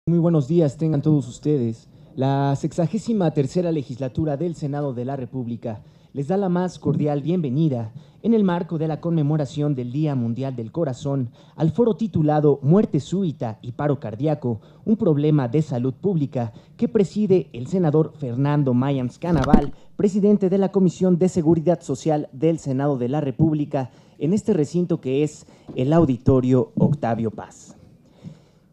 Muy buenos días, tengan todos ustedes. La 63ª legislatura del Senado de la República les da la más cordial bienvenida en el marco de la conmemoración del Día Mundial del Corazón al foro titulado Muerte súbita y paro cardíaco, un problema de salud pública, que preside el senador Fernando Mayans Canaval, presidente de la Comisión de Seguridad Social del Senado de la República, en este recinto que es el Auditorio Octavio Paz.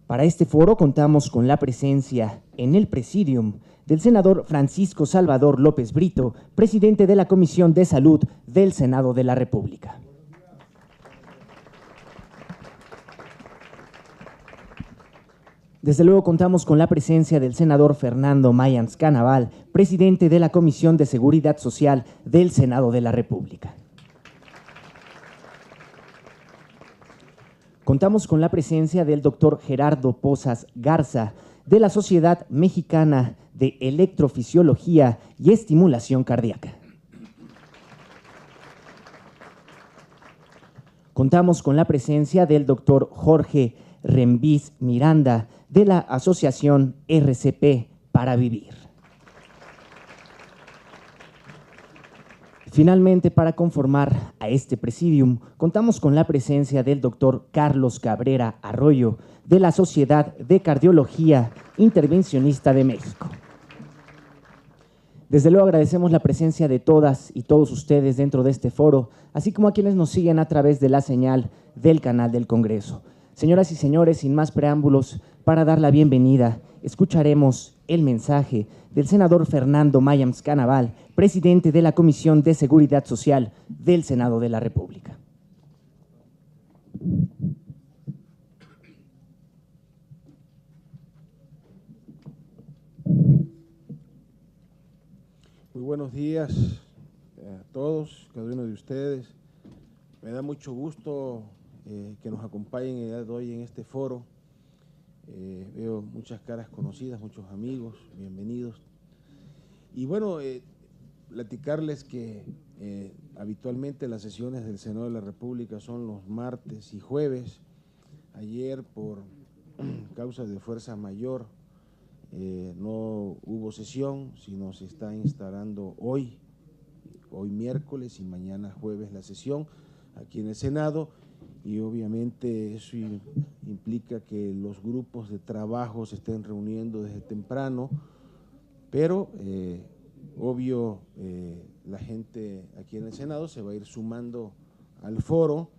Para este foro contamos con la presencia en el presidium del senador Francisco Salvador López Brito, presidente de la Comisión de Salud del Senado de la República. Desde luego contamos con la presencia del senador Fernando Mayans Canaval, presidente de la Comisión de Seguridad Social del Senado de la República. Contamos con la presencia del doctor Gerardo Pozas Garza, de la Sociedad Mexicana de Electrofisiología y Estimulación Cardíaca. Contamos con la presencia del doctor Jorge Rembiz Miranda, de la Asociación RCP para Vivir. Finalmente, para conformar a este presidium, contamos con la presencia del doctor Carlos Cabrera Arroyo, de la Sociedad de Cardiología Intervencionista de México. Desde luego agradecemos la presencia de todas y todos ustedes dentro de este foro, así como a quienes nos siguen a través de la señal del canal del Congreso. Señoras y señores, sin más preámbulos, para dar la bienvenida, escucharemos el mensaje del senador Fernando Mayans Canaval, presidente de la Comisión de Seguridad Social del Senado de la República. Muy buenos días a todos, cada uno de ustedes. Me da mucho gusto que nos acompañen el día de hoy en este foro. Veo muchas caras conocidas, muchos amigos, bienvenidos. Y bueno, platicarles que habitualmente las sesiones del Senado de la República son los martes y jueves. Ayer, por causa de fuerza mayor, no hubo sesión, sino se está instalando hoy miércoles y mañana jueves la sesión aquí en el Senado, y obviamente eso implica que los grupos de trabajo se estén reuniendo desde temprano, pero obvio la gente aquí en el Senado se va a ir sumando al foro,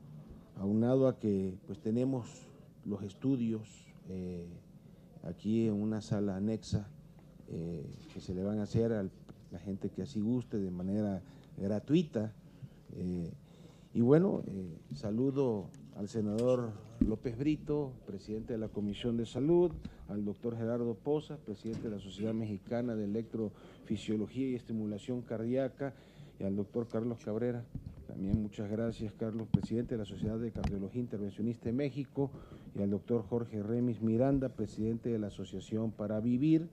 aunado a que pues tenemos los estudios aquí en una sala anexa que se le van a hacer a la gente que así guste de manera gratuita. Y bueno, saludo al senador López Brito, presidente de la Comisión de Salud, al doctor Gerardo Pozas, presidente de la Sociedad Mexicana de Electrofisiología y Estimulación Cardíaca, y al doctor Carlos Cabrera. También muchas gracias, Carlos, presidente de la Sociedad de Cardiología Intervencionista de México, y al doctor Jorge Rembiz Miranda, presidente de la Asociación para Vivir,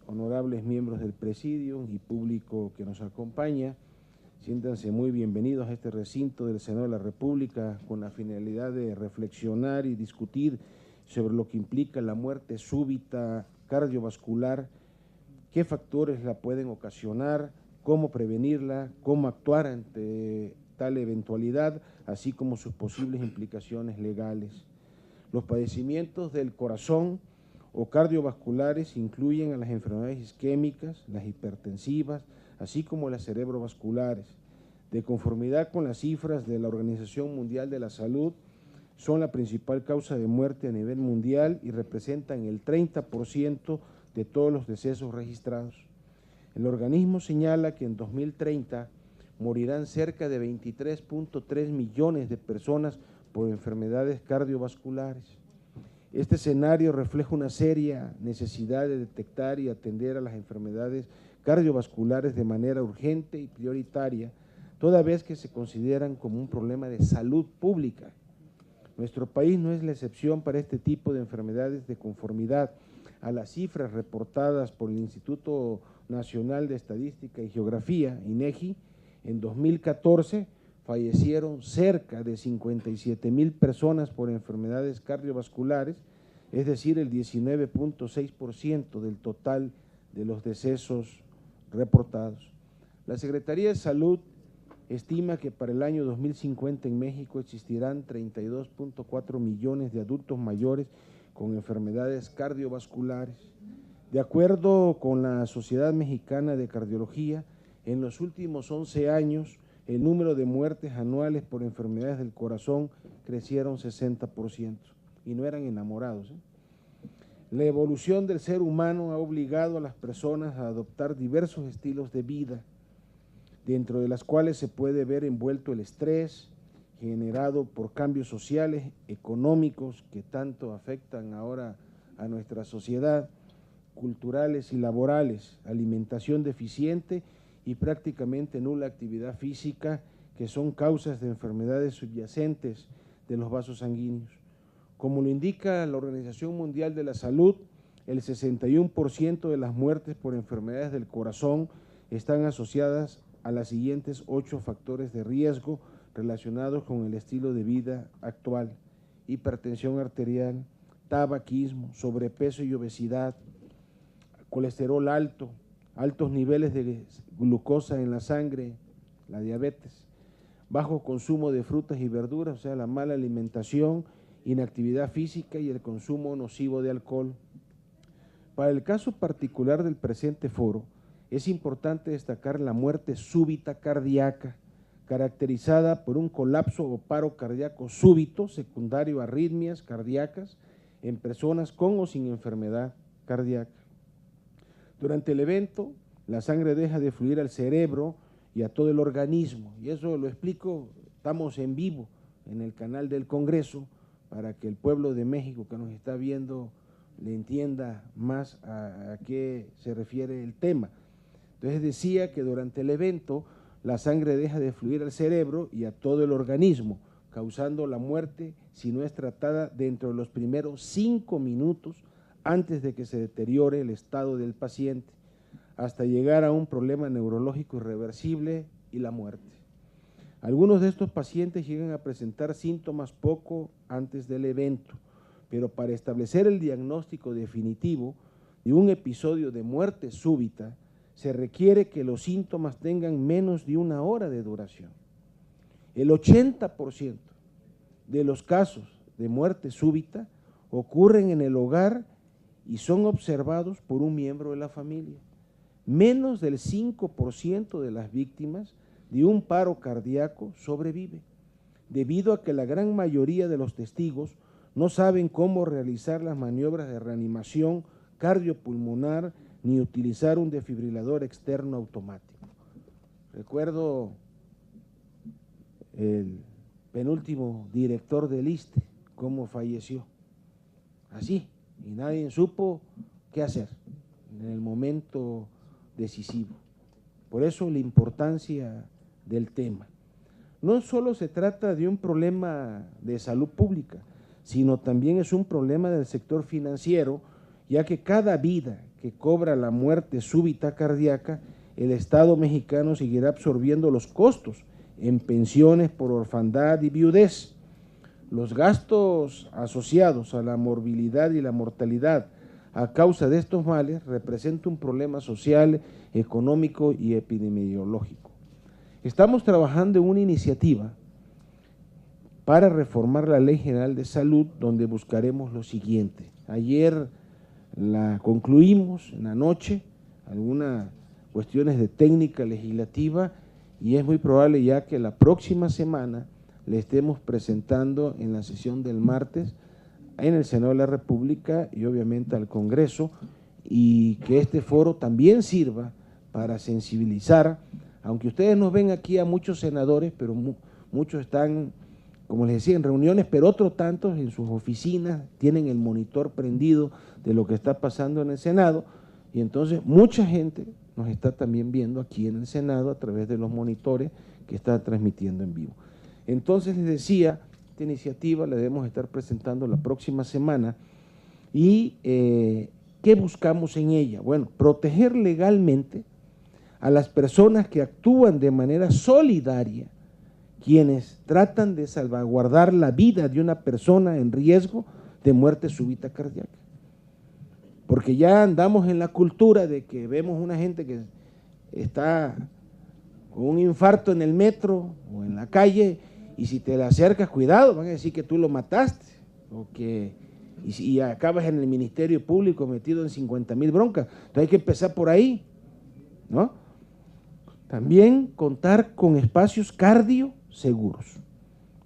honorables miembros del presidio y público que nos acompaña. Siéntanse muy bienvenidos a este recinto del Senado de la República con la finalidad de reflexionar y discutir sobre lo que implica la muerte súbita cardiovascular, qué factores la pueden ocasionar, cómo prevenirla, cómo actuar ante tal eventualidad, así como sus posibles implicaciones legales. Los padecimientos del corazón o cardiovasculares incluyen a las enfermedades isquémicas, las hipertensivas, así como las cerebrovasculares. De conformidad con las cifras de la Organización Mundial de la Salud, son la principal causa de muerte a nivel mundial y representan el 30% de todos los decesos registrados. El organismo señala que en 2030 morirán cerca de 23.3 millones de personas por enfermedades cardiovasculares. Este escenario refleja una seria necesidad de detectar y atender a las enfermedades cardiovasculares de manera urgente y prioritaria, toda vez que se consideran como un problema de salud pública. Nuestro país no es la excepción para este tipo de enfermedades. De conformidad a las cifras reportadas por el Instituto Nacional de Estadística y Geografía, INEGI, en 2014 fallecieron cerca de 57,000 personas por enfermedades cardiovasculares, es decir, el 19.6% del total de los decesos reportados. La Secretaría de Salud estima que para el año 2050 en México existirán 32.4 millones de adultos mayores con enfermedades cardiovasculares. De acuerdo con la Sociedad Mexicana de Cardiología, en los últimos 11 años, el número de muertes anuales por enfermedades del corazón crecieron 60%, y no eran enamorados. La evolución del ser humano ha obligado a las personas a adoptar diversos estilos de vida, dentro de las cuales se puede ver envuelto el estrés generado por cambios sociales, económicos, que tanto afectan ahora a nuestra sociedad, culturales y laborales, alimentación deficiente y prácticamente nula actividad física, que son causas de enfermedades subyacentes de los vasos sanguíneos. Como lo indica la Organización Mundial de la Salud, el 61% de las muertes por enfermedades del corazón están asociadas a las siguientes 8 factores de riesgo relacionados con el estilo de vida actual: hipertensión arterial, tabaquismo, sobrepeso y obesidad, colesterol alto, altos niveles de glucosa en la sangre, la diabetes, bajo consumo de frutas y verduras, o sea, la mala alimentación, inactividad física y el consumo nocivo de alcohol. Para el caso particular del presente foro, es importante destacar la muerte súbita cardíaca, caracterizada por un colapso o paro cardíaco súbito, secundario a arritmias cardíacas, en personas con o sin enfermedad cardíaca. Durante el evento, la sangre deja de fluir al cerebro y a todo el organismo, y eso lo explico, estamos en vivo en el canal del Congreso, para que el pueblo de México que nos está viendo le entienda más a qué se refiere el tema. Entonces decía que durante el evento la sangre deja de fluir al cerebro y a todo el organismo, causando la muerte si no es tratada dentro de los primeros 5 minutos antes de que se deteriore el estado del paciente, hasta llegar a un problema neurológico irreversible y la muerte. Algunos de estos pacientes llegan a presentar síntomas poco antes del evento, pero para establecer el diagnóstico definitivo de un episodio de muerte súbita, se requiere que los síntomas tengan menos de 1 hora de duración. El 80% de los casos de muerte súbita ocurren en el hogar y son observados por un miembro de la familia. Menos del 5% de las víctimas de un paro cardíaco sobrevive, debido a que la gran mayoría de los testigos no saben cómo realizar las maniobras de reanimación cardiopulmonar ni utilizar un desfibrilador externo automático. Recuerdo el penúltimo director del ISSSTE, cómo falleció, así, y nadie supo qué hacer en el momento decisivo. Por eso la importancia del tema. No solo se trata de un problema de salud pública, sino también es un problema del sector financiero, ya que cada vida que cobra la muerte súbita cardíaca, el Estado mexicano seguirá absorbiendo los costos en pensiones por orfandad y viudez. Los gastos asociados a la morbilidad y la mortalidad a causa de estos males representa un problema social, económico y epidemiológico. Estamos trabajando en una iniciativa para reformar la Ley General de Salud, donde buscaremos lo siguiente. Ayer la concluimos en la noche, algunas cuestiones de técnica legislativa, y es muy probable ya que la próxima semana le estemos presentando en la sesión del martes en el Senado de la República y obviamente al Congreso, y que este foro también sirva para sensibilizar, aunque ustedes nos ven aquí a muchos senadores, pero muchos están, como les decía, en reuniones, pero otros tantos en sus oficinas tienen el monitor prendido de lo que está pasando en el Senado, y entonces mucha gente nos está también viendo aquí en el Senado a través de los monitores que está transmitiendo en vivo. Entonces les decía, esta iniciativa la debemos estar presentando la próxima semana, y ¿qué buscamos en ella? Bueno, proteger legalmente a las personas que actúan de manera solidaria, quienes tratan de salvaguardar la vida de una persona en riesgo de muerte súbita cardíaca. Porque ya andamos en la cultura de que vemos una gente que está con un infarto en el metro o en la calle, y si te le acercas, cuidado, van a decir que tú lo mataste, y acabas en el Ministerio Público metido en 50,000 broncas. Entonces hay que empezar por ahí, ¿no? También contar con espacios cardio seguros.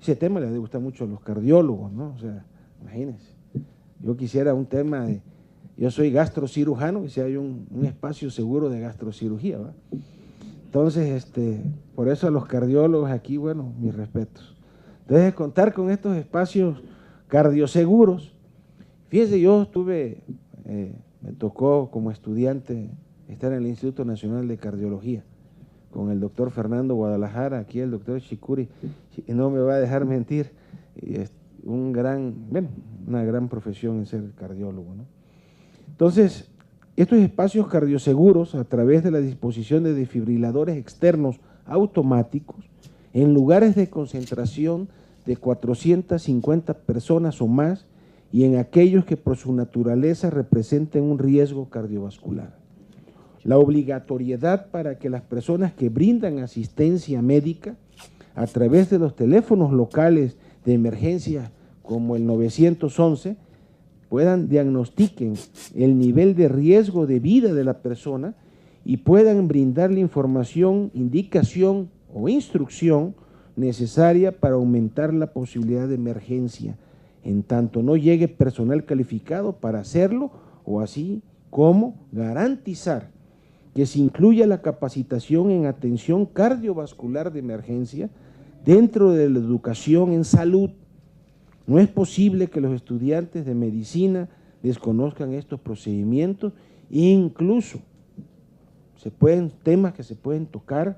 Ese tema les gusta mucho a los cardiólogos, ¿no? O sea, imagínense. Yo quisiera un tema de, yo soy gastrocirujano, y si hay un espacio seguro de gastrocirugía, ¿va? Entonces, por eso a los cardiólogos aquí, bueno, mis respetos. Entonces, contar con estos espacios cardioseguros. Fíjense, yo me tocó como estudiante estar en el Instituto Nacional de Cardiología con el doctor Fernando Guadalajara, aquí el doctor Chicuri, no me va a dejar mentir, una gran profesión en ser cardiólogo, ¿no? Entonces, estos espacios cardioseguros, a través de la disposición de desfibriladores externos automáticos, en lugares de concentración de 450 personas o más, y en aquellos que por su naturaleza representen un riesgo cardiovascular. La obligatoriedad para que las personas que brindan asistencia médica a través de los teléfonos locales de emergencia como el 911 diagnostiquen el nivel de riesgo de vida de la persona y puedan brindarle información, indicación o instrucción necesaria para aumentar la posibilidad de emergencia, en tanto no llegue personal calificado para hacerlo, o así como garantizar que se incluya la capacitación en atención cardiovascular de emergencia dentro de la educación en salud. No es posible que los estudiantes de medicina desconozcan estos procedimientos, e incluso temas que se pueden tocar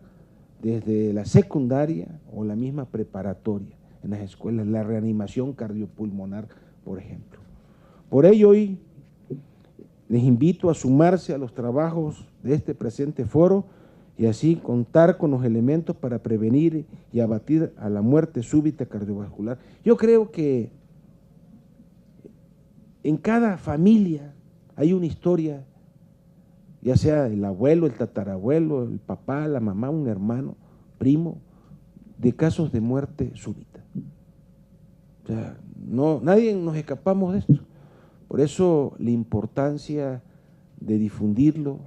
desde la secundaria o la misma preparatoria en las escuelas, la reanimación cardiopulmonar, por ejemplo. Por ello, hoy les invito a sumarse a los trabajos de este presente foro y así contar con los elementos para prevenir y abatir a la muerte súbita cardiovascular. Yo creo que en cada familia hay una historia, ya sea el abuelo, el tatarabuelo, el papá, la mamá, un hermano, primo, de casos de muerte súbita. O sea, nadie nos escapamos de esto. Por eso la importancia de difundirlo,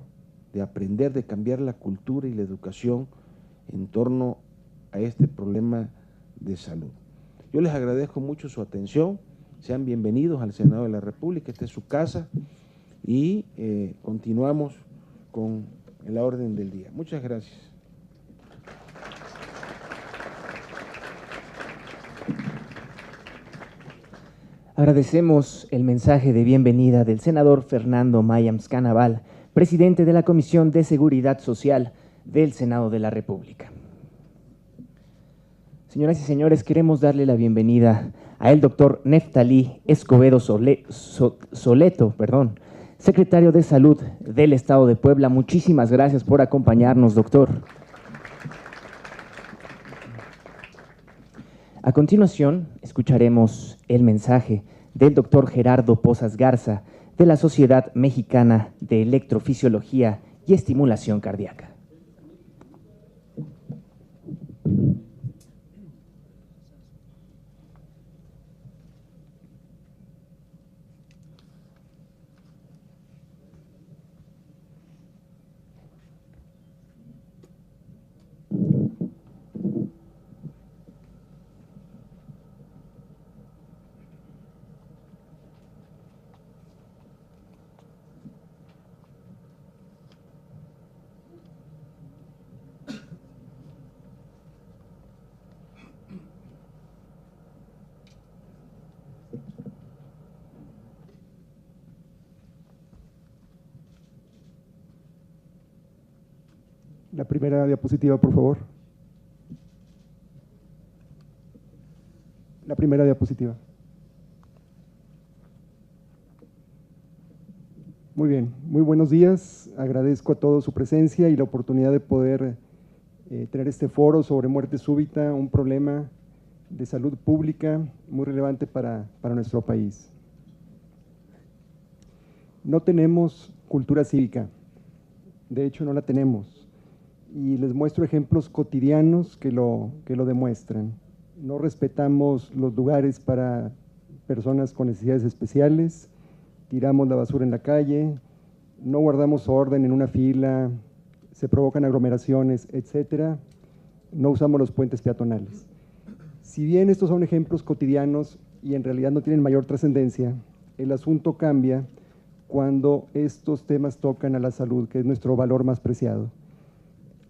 de aprender, de cambiar la cultura y la educación en torno a este problema de salud. Yo les agradezco mucho su atención, sean bienvenidos al Senado de la República, esta es su casa, y continuamos con la orden del día. Muchas gracias. Agradecemos el mensaje de bienvenida del senador Fernando Mayans Canaval, presidente de la Comisión de Seguridad Social del Senado de la República. Señoras y señores, queremos darle la bienvenida a el doctor Neftalí Escobedo Soleto, secretario de Salud del Estado de Puebla. Muchísimas gracias por acompañarnos, doctor. A continuación, escucharemos el mensaje del doctor Gerardo Pozas Garza, de la Sociedad Mexicana de Electrofisiología y Estimulación Cardíaca. La primera diapositiva, por favor. La primera diapositiva. Muy bien, muy buenos días. Agradezco a todos su presencia y la oportunidad de poder tener este foro sobre muerte súbita, un problema de salud pública muy relevante para nuestro país. No tenemos cultura cívica, de hecho no la tenemos, y les muestro ejemplos cotidianos que lo demuestran. No respetamos los lugares para personas con necesidades especiales, tiramos la basura en la calle, no guardamos orden en una fila, se provocan aglomeraciones, etcétera. No usamos los puentes peatonales. Si bien estos son ejemplos cotidianos y en realidad no tienen mayor trascendencia, el asunto cambia cuando estos temas tocan a la salud, que es nuestro valor más preciado.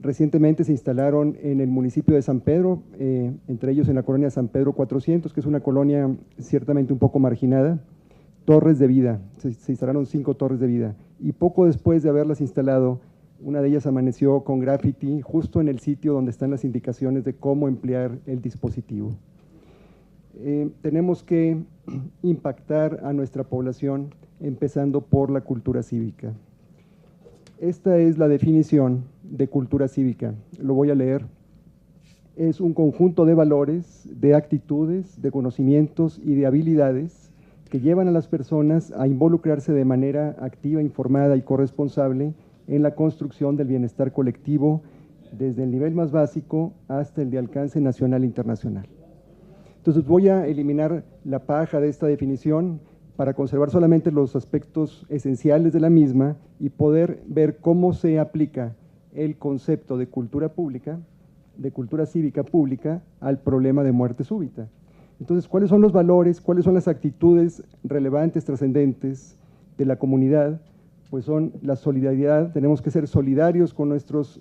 Recientemente se instalaron en el municipio de San Pedro, entre ellos en la colonia San Pedro 400, que es una colonia ciertamente un poco marginada, torres de vida. Se instalaron 5 torres de vida, y poco después de haberlas instalado, una de ellas amaneció con graffiti justo en el sitio donde están las indicaciones de cómo emplear el dispositivo. Tenemos que impactar a nuestra población empezando por la cultura cívica. Esta es la definición de cultura cívica, lo voy a leer. Es un conjunto de valores, de actitudes, de conocimientos y de habilidades que llevan a las personas a involucrarse de manera activa, informada y corresponsable en la construcción del bienestar colectivo desde el nivel más básico hasta el de alcance nacional e internacional. Entonces voy a eliminar la paja de esta definición para conservar solamente los aspectos esenciales de la misma y poder ver cómo se aplica el concepto de cultura pública, de cultura cívica pública, al problema de muerte súbita. Entonces, ¿cuáles son los valores, cuáles son las actitudes relevantes, trascendentes de la comunidad? Pues son la solidaridad, tenemos que ser solidarios con nuestros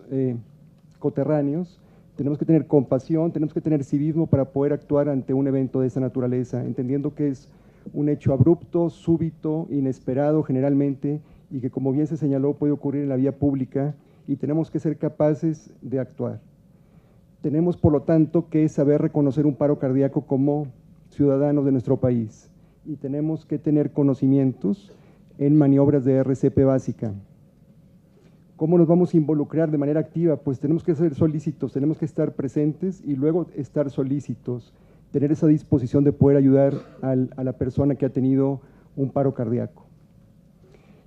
coterráneos, tenemos que tener compasión, tenemos que tener civismo para poder actuar ante un evento de esa naturaleza, entendiendo que es un hecho abrupto, súbito, inesperado generalmente, y que, como bien se señaló, puede ocurrir en la vía pública, y tenemos que ser capaces de actuar. Tenemos, por lo tanto, que saber reconocer un paro cardíaco como ciudadanos de nuestro país, y tenemos que tener conocimientos en maniobras de RCP básica. ¿Cómo nos vamos a involucrar de manera activa? Pues tenemos que ser solícitos, tenemos que estar presentes y luego estar solícitos, tener esa disposición de poder ayudar a la persona que ha tenido un paro cardíaco.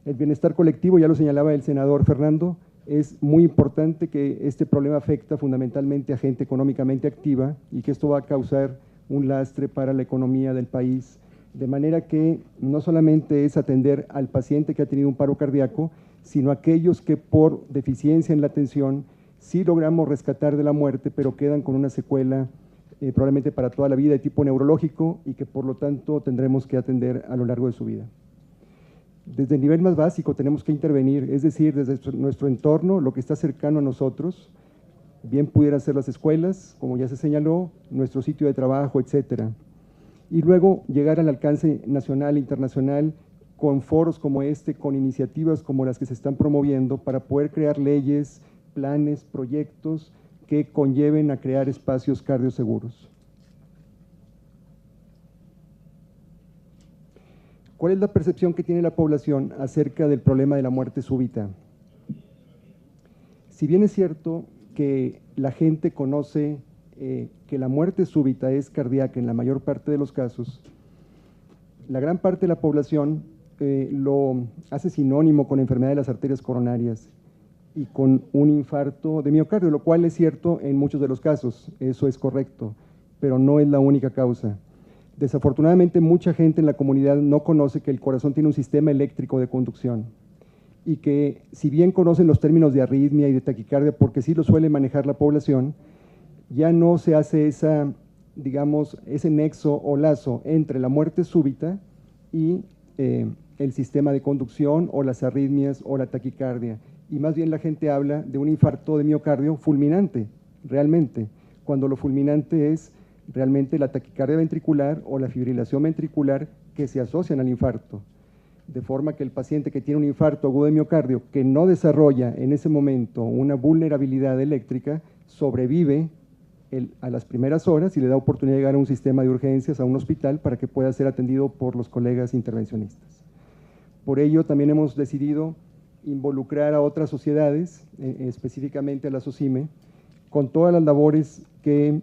El bienestar colectivo, ya lo señalaba el senador Fernando, es muy importante que este problema afecta fundamentalmente a gente económicamente activa y que esto va a causar un lastre para la economía del país, de manera que no solamente es atender al paciente que ha tenido un paro cardíaco, sino aquellos que por deficiencia en la atención sí logramos rescatar de la muerte, pero quedan con una secuela probablemente para toda la vida de tipo neurológico y que por lo tanto tendremos que atender a lo largo de su vida. Desde el nivel más básico tenemos que intervenir, es decir, desde nuestro entorno, lo que está cercano a nosotros, bien pudieran ser las escuelas, como ya se señaló, nuestro sitio de trabajo, etcétera. Y luego llegar al alcance nacional e internacional con foros como este, con iniciativas como las que se están promoviendo para poder crear leyes, planes, proyectos que conlleven a crear espacios cardioseguros. ¿Cuál es la percepción que tiene la población acerca del problema de la muerte súbita? Si bien es cierto que la gente conoce que la muerte súbita es cardíaca en la mayor parte de los casos, la gran parte de la población lo hace sinónimo con enfermedad de las arterias coronarias y con un infarto de miocardio, lo cual es cierto en muchos de los casos, eso es correcto, pero no es la única causa. Desafortunadamente, mucha gente en la comunidad no conoce que el corazón tiene un sistema eléctrico de conducción y que, si bien conocen los términos de arritmia y de taquicardia, porque sí lo suele manejar la población, ya no se hace ese nexo o lazo entre la muerte súbita y el sistema de conducción o las arritmias o la taquicardia. Y más bien la gente habla de un infarto de miocardio fulminante, realmente, cuando lo fulminante es realmente la taquicardia ventricular o la fibrilación ventricular que se asocian al infarto. De forma que el paciente que tiene un infarto agudo de miocardio que no desarrolla en ese momento una vulnerabilidad eléctrica, sobrevive a las primeras horas y le da oportunidad de llegar a un sistema de urgencias, a un hospital, para que pueda ser atendido por los colegas intervencionistas. Por ello también hemos decidido involucrar a otras sociedades, específicamente a la SOCIME, con todas las labores que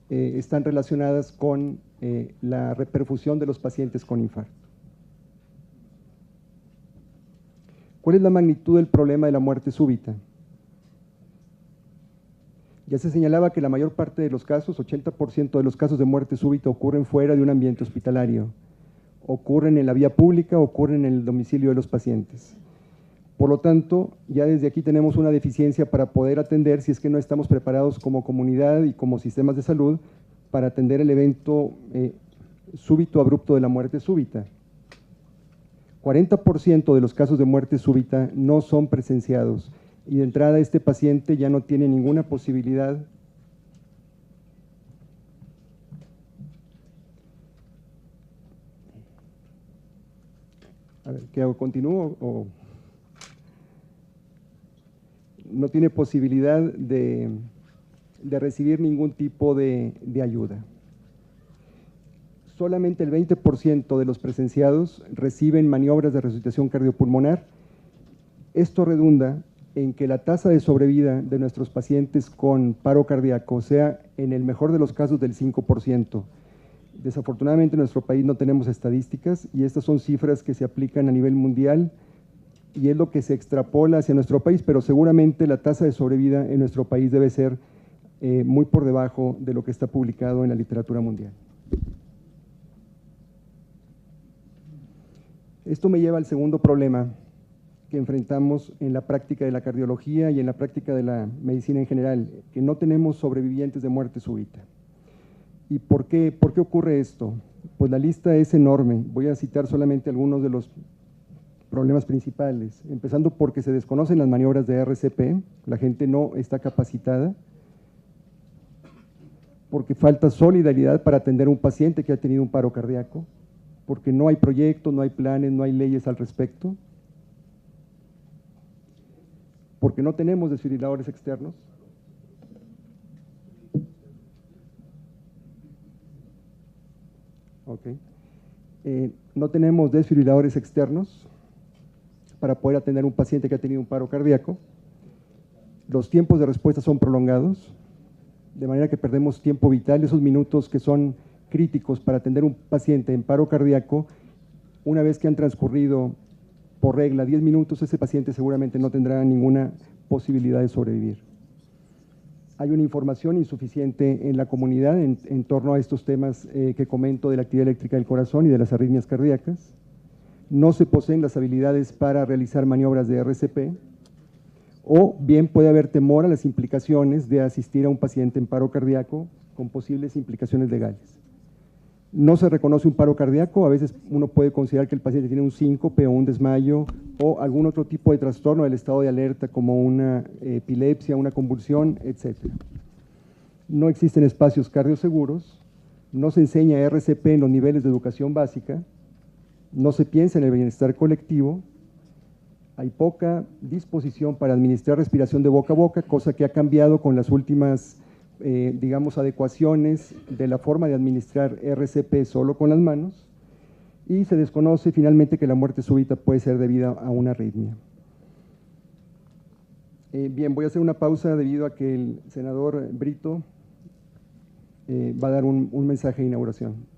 están relacionadas con la reperfusión de los pacientes con infarto. ¿Cuál es la magnitud del problema de la muerte súbita? Ya se señalaba que la mayor parte de los casos, 80% de los casos de muerte súbita ocurren fuera de un ambiente hospitalario, ocurren en la vía pública, ocurren en el domicilio de los pacientes. Por lo tanto, ya desde aquí tenemos una deficiencia para poder atender si es que no estamos preparados como comunidad y como sistemas de salud para atender el evento súbito abrupto de la muerte súbita. 40% de los casos de muerte súbita no son presenciados y de entrada este paciente ya no tiene ninguna posibilidad a ver, ¿qué hago? ¿Continúo o no tiene posibilidad de recibir ningún tipo de ayuda? Solamente el 20% de los presenciados reciben maniobras de resucitación cardiopulmonar. Esto redunda en que la tasa de sobrevida de nuestros pacientes con paro cardíaco sea en el mejor de los casos del 5%. Desafortunadamente en nuestro país no tenemos estadísticas y estas son cifras que se aplican a nivel mundial y es lo que se extrapola hacia nuestro país, pero seguramente la tasa de sobrevida en nuestro país debe ser muy por debajo de lo que está publicado en la literatura mundial. Esto me lleva al segundo problema que enfrentamos en la práctica de la cardiología y en la práctica de la medicina en general, que no tenemos sobrevivientes de muerte súbita. ¿Y por qué ocurre esto? Pues la lista es enorme. Voy a citar solamente algunos de los problemas principales, empezando porque se desconocen las maniobras de RCP, la gente no está capacitada, porque falta solidaridad para atender a un paciente que ha tenido un paro cardíaco, porque no hay proyectos, no hay planes, no hay leyes al respecto, porque no tenemos desfibriladores externos. Okay. No tenemos desfibriladores externos para poder atender a un paciente que ha tenido un paro cardíaco. Los tiempos de respuesta son prolongados, de manera que perdemos tiempo vital, esos minutos que son críticos para atender a un paciente en paro cardíaco. Una vez que han transcurrido por regla 10 minutos, ese paciente seguramente no tendrá ninguna posibilidad de sobrevivir. Hay una información insuficiente en la comunidad en torno a estos temas que comento de la actividad eléctrica del corazón y de las arritmias cardíacas. No se poseen las habilidades para realizar maniobras de RCP, o bien puede haber temor a las implicaciones de asistir a un paciente en paro cardíaco con posibles implicaciones legales. No se reconoce un paro cardíaco, a veces uno puede considerar que el paciente tiene un síncope o un desmayo o algún otro tipo de trastorno del estado de alerta como una epilepsia, una convulsión, etc. No existen espacios cardioseguros, no se enseña RCP en los niveles de educación básica, no se piensa en el bienestar colectivo, hay poca disposición para administrar respiración de boca a boca, cosa que ha cambiado con las últimas digamos, adecuaciones de la forma de administrar RCP solo con las manos, y se desconoce finalmente que la muerte súbita puede ser debida a una arritmia. Bien, voy a hacer una pausa debido a que el senador Brito va a dar un mensaje de inauguración.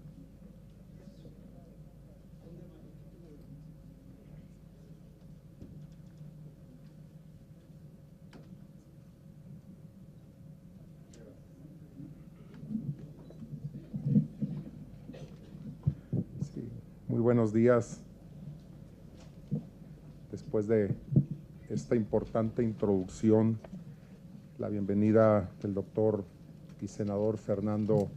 Muy buenos días. Después de esta importante introducción, la bienvenida del doctor y senador Fernando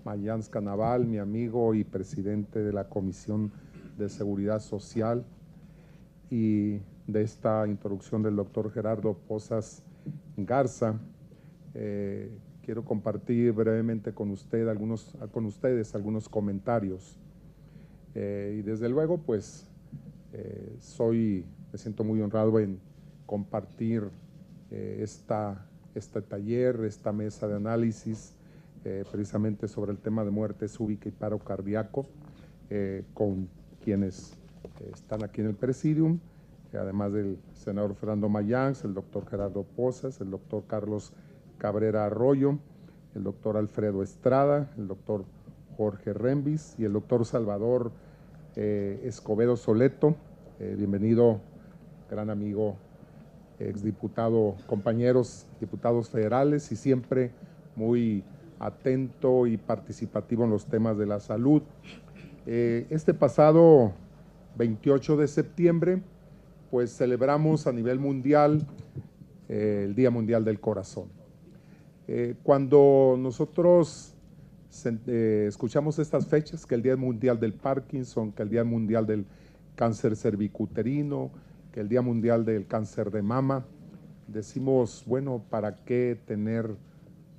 Mayans Canaval, mi amigo y presidente de la Comisión de Seguridad Social, y de esta introducción del doctor Gerardo Pozas Garza, quiero compartir brevemente con ustedes algunos comentarios. Y desde luego, pues, me siento muy honrado en compartir este taller, esta mesa de análisis, precisamente sobre el tema de muerte súbita y paro cardíaco, con quienes están aquí en el presidium, además del senador Fernando Mayans, el doctor Gerardo Pozas, el doctor Carlos Cabrera Arroyo, el doctor Alfredo Estrada, el doctor Jorge Rembis y el doctor Salvador Escobedo Soleto. Bienvenido, gran amigo, exdiputado, compañeros diputados federales y siempre muy atento y participativo en los temas de la salud. Este pasado 28 de septiembre, pues celebramos a nivel mundial el Día Mundial del Corazón. Cuando nosotros escuchamos estas fechas, que el Día Mundial del Parkinson, que el Día Mundial del Cáncer cervicuterino, que el Día Mundial del Cáncer de Mama, decimos, bueno, ¿para qué tener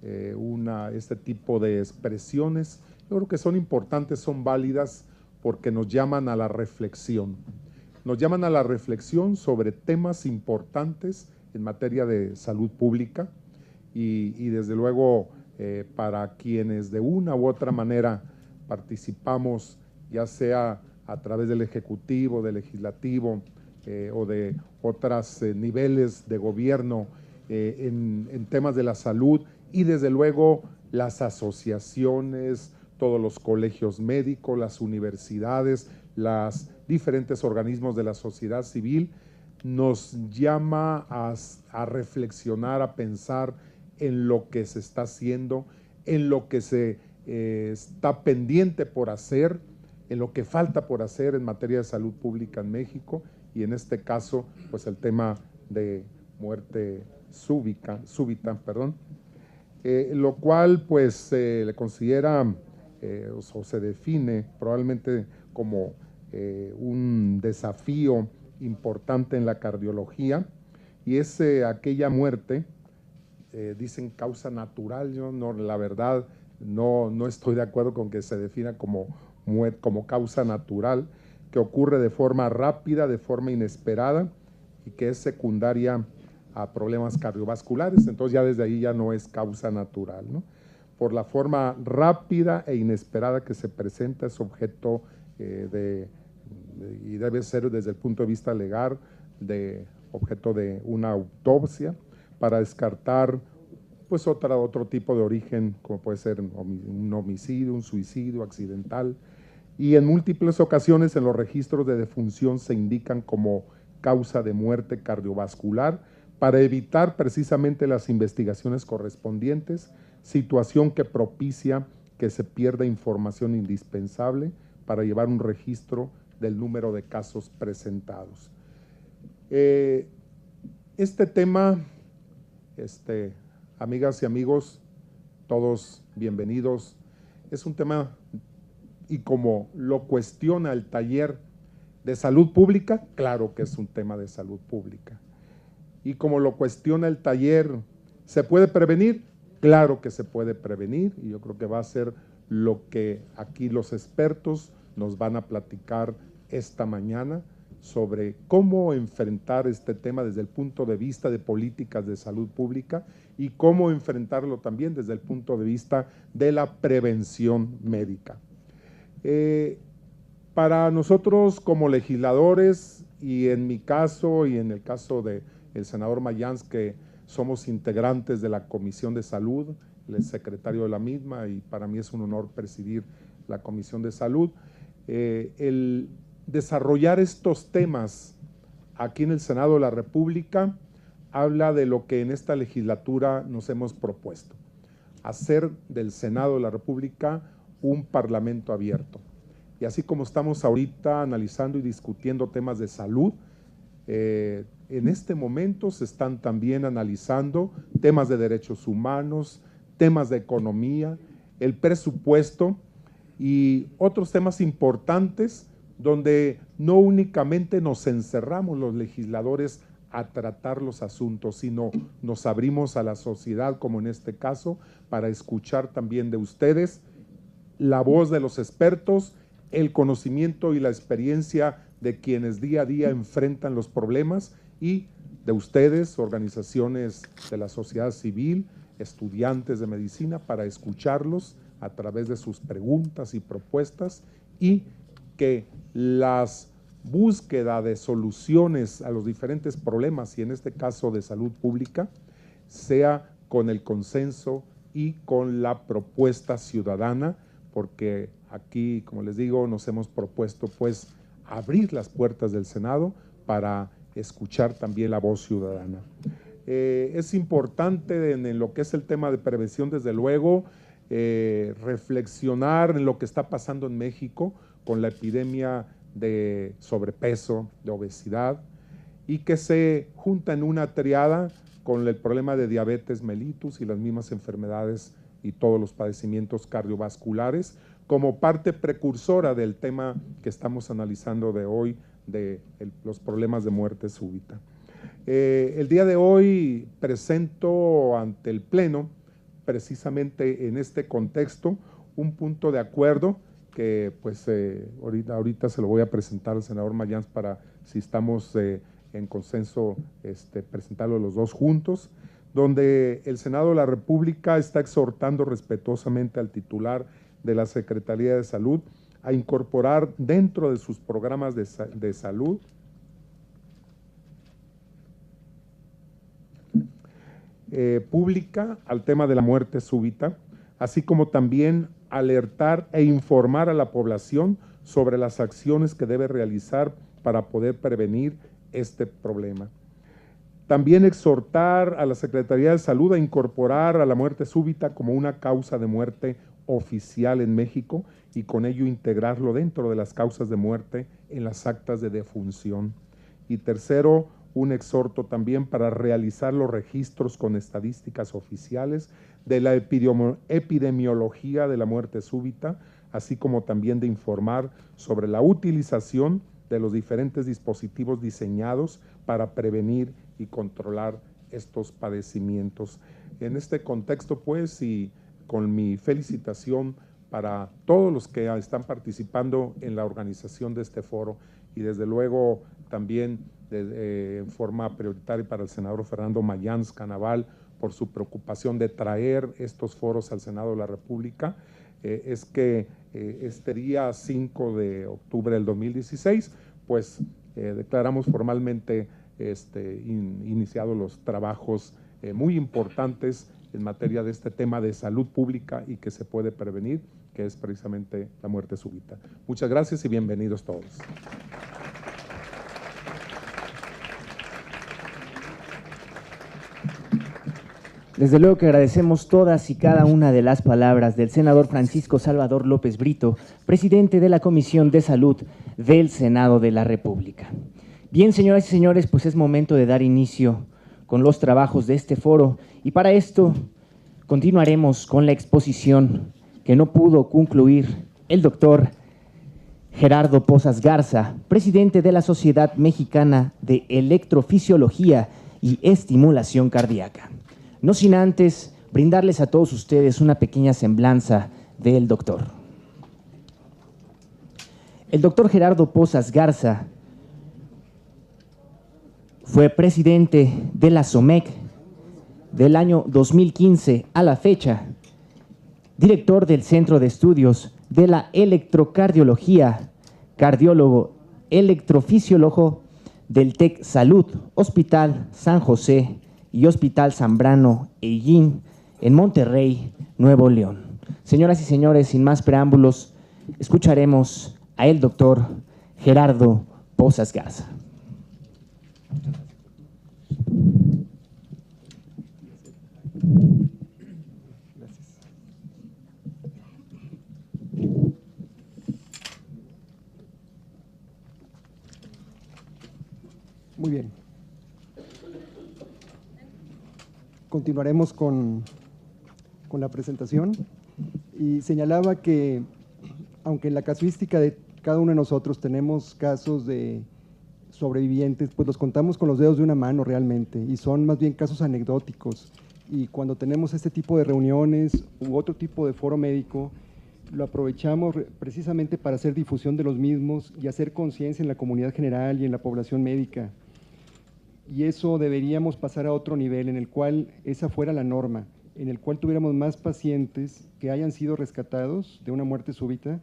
este tipo de expresiones? Yo creo que son importantes, son válidas, porque nos llaman a la reflexión. Nos llaman a la reflexión sobre temas importantes en materia de salud pública y desde luego para quienes de una u otra manera participamos, ya sea a través del Ejecutivo, del Legislativo o de otros niveles de gobierno en temas de la salud, y desde luego las asociaciones, todos los colegios médicos, las universidades, los diferentes organismos de la sociedad civil, nos llama a reflexionar, a pensar en lo que se está haciendo, en lo que se está pendiente por hacer, en lo que falta por hacer en materia de salud pública en México, y en este caso, pues el tema de muerte súbita, lo cual pues se le considera o se define probablemente como un desafío importante en la cardiología, y es aquella muerte, dicen causa natural. Yo no, la verdad no estoy de acuerdo con que se defina como causa natural, que ocurre de forma rápida, de forma inesperada y que es secundaria a problemas cardiovasculares. Entonces ya desde ahí ya no es causa natural, ¿no? Por la forma rápida e inesperada que se presenta, es objeto y debe ser desde el punto de vista legal objeto de una autopsia para descartar pues otro tipo de origen, como puede ser un homicidio, un suicidio accidental, y en múltiples ocasiones en los registros de defunción se indican como causa de muerte cardiovascular para evitar precisamente las investigaciones correspondientes, situación que propicia que se pierda información indispensable para llevar un registro del número de casos presentados. Este tema, amigas y amigos, todos bienvenidos, es un tema, y como lo cuestiona el taller de salud pública, claro que es un tema de salud pública. Y como lo cuestiona el taller, ¿se puede prevenir? Claro que se puede prevenir, y yo creo que va a ser lo que aquí los expertos nos van a platicar esta mañana sobre cómo enfrentar este tema desde el punto de vista de políticas de salud pública y cómo enfrentarlo también desde el punto de vista de la prevención médica. Para nosotros como legisladores, y en mi caso y en el caso del senador Mayans, que somos integrantes de la Comisión de Salud, el secretario de la misma, y para mí es un honor presidir la Comisión de Salud, el desarrollar estos temas aquí en el Senado de la República habla de lo que en esta legislatura nos hemos propuesto: hacer del Senado de la República un parlamento abierto. Y así como estamos ahorita analizando y discutiendo temas de salud, en este momento se están también analizando temas de derechos humanos, temas de economía, el presupuesto y otros temas importantes, donde no únicamente nos encerramos los legisladores a tratar los asuntos, sino nos abrimos a la sociedad, como en este caso, para escuchar también de ustedes la voz de los expertos, el conocimiento y la experiencia de quienes día a día enfrentan los problemas, y de ustedes, organizaciones de la sociedad civil, estudiantes de medicina, para escucharlos a través de sus preguntas y propuestas, y que las búsqueda de soluciones a los diferentes problemas, y en este caso de salud pública, sea con el consenso y con la propuesta ciudadana, porque aquí, como les digo, nos hemos propuesto pues abrir las puertas del Senado para escuchar también la voz ciudadana. Es importante en lo que es el tema de prevención, desde luego, reflexionar en lo que está pasando en México con la epidemia de sobrepeso, de obesidad, y que se junta en una triada con el problema de diabetes mellitus y las mismas enfermedades y todos los padecimientos cardiovasculares, como parte precursora del tema que estamos analizando de hoy, de los problemas de muerte súbita. El día de hoy presento ante el Pleno, precisamente en este contexto, un punto de acuerdo que pues ahorita se lo voy a presentar al senador Mayans para, si estamos en consenso, presentarlo los dos juntos, donde el Senado de la República está exhortando respetuosamente al titular de la Secretaría de Salud a incorporar dentro de sus programas de salud pública al tema de la muerte súbita, así como también alertar e informar a la población sobre las acciones que debe realizar para poder prevenir este problema. También exhortar a la Secretaría de Salud a incorporar a la muerte súbita como una causa de muerte oficial en México y con ello integrarlo dentro de las causas de muerte en las actas de defunción. Y tercero, un exhorto también para realizar los registros con estadísticas oficiales de la epidemiología de la muerte súbita, así como también de informar sobre la utilización de los diferentes dispositivos diseñados para prevenir y controlar estos padecimientos. En este contexto, pues, y con mi felicitación para todos los que están participando en la organización de este foro, y desde luego también en forma prioritaria para el senador Fernando Mayans Canaval por su preocupación de traer estos foros al Senado de la República, es que este día 5 de octubre del 2016, pues declaramos formalmente iniciados los trabajos muy importantes en materia de este tema de salud pública y que se puede prevenir, que es precisamente la muerte súbita. Muchas gracias y bienvenidos todos. Desde luego que agradecemos todas y cada una de las palabras del senador Francisco Salvador López Brito, presidente de la Comisión de Salud del Senado de la República. Bien, señoras y señores, pues es momento de dar inicio con los trabajos de este foro y para esto continuaremos con la exposición que no pudo concluir el doctor Gerardo Pozas Garza, presidente de la Sociedad Mexicana de Electrofisiología y Estimulación Cardíaca. No sin antes brindarles a todos ustedes una pequeña semblanza del doctor. El doctor Gerardo Pozas Garza fue presidente de la SOMEC del año 2015 a la fecha, director del Centro de Estudios de la Electrocardiología, cardiólogo, electrofisiólogo del TEC Salud, Hospital San José y Hospital Zambrano Ellín en Monterrey, Nuevo León. Señoras y señores, sin más preámbulos, escucharemos a el doctor Gerardo Pozas Garza. Muy bien. Continuaremos con la presentación y señalaba que, aunque en la casuística de cada uno de nosotros tenemos casos de sobrevivientes, pues los contamos con los dedos de una mano realmente y son más bien casos anecdóticos, y cuando tenemos este tipo de reuniones u otro tipo de foro médico, lo aprovechamos precisamente para hacer difusión de los mismos y hacer conciencia en la comunidad general y en la población médica. Y eso deberíamos pasar a otro nivel en el cual esa fuera la norma, en el cual tuviéramos más pacientes que hayan sido rescatados de una muerte súbita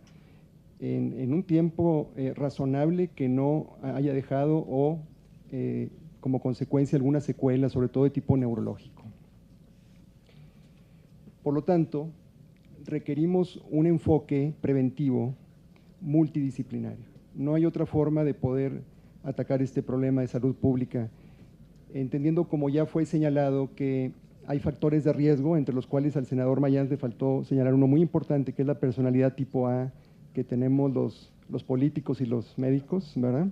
en un tiempo razonable, que no haya dejado o como consecuencia alguna secuela, sobre todo de tipo neurológico. Por lo tanto, requerimos un enfoque preventivo multidisciplinario. No hay otra forma de poder atacar este problema de salud pública, entendiendo, como ya fue señalado, que hay factores de riesgo, entre los cuales al senador Mayans le faltó señalar uno muy importante, que es la personalidad tipo A que tenemos los políticos y los médicos, ¿verdad?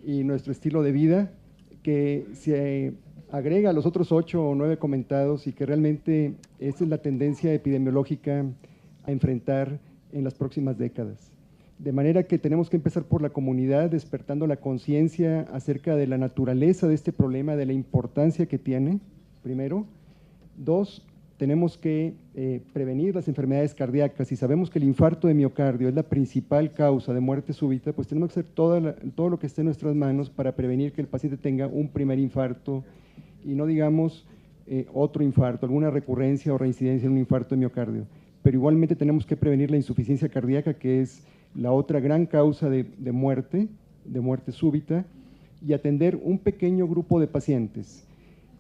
Y nuestro estilo de vida, que se agrega a los otros 8 o 9 comentados y que realmente esta es la tendencia epidemiológica a enfrentar en las próximas décadas. De manera que tenemos que empezar por la comunidad, despertando la conciencia acerca de la naturaleza de este problema, de la importancia que tiene, primero. 2, tenemos que prevenir las enfermedades cardíacas. Si sabemos que el infarto de miocardio es la principal causa de muerte súbita, pues tenemos que hacer todo lo que esté en nuestras manos para prevenir que el paciente tenga un primer infarto y no digamos otro infarto, alguna recurrencia o reincidencia en un infarto de miocardio. Pero igualmente tenemos que prevenir la insuficiencia cardíaca, que es la otra gran causa de muerte súbita, y atender un pequeño grupo de pacientes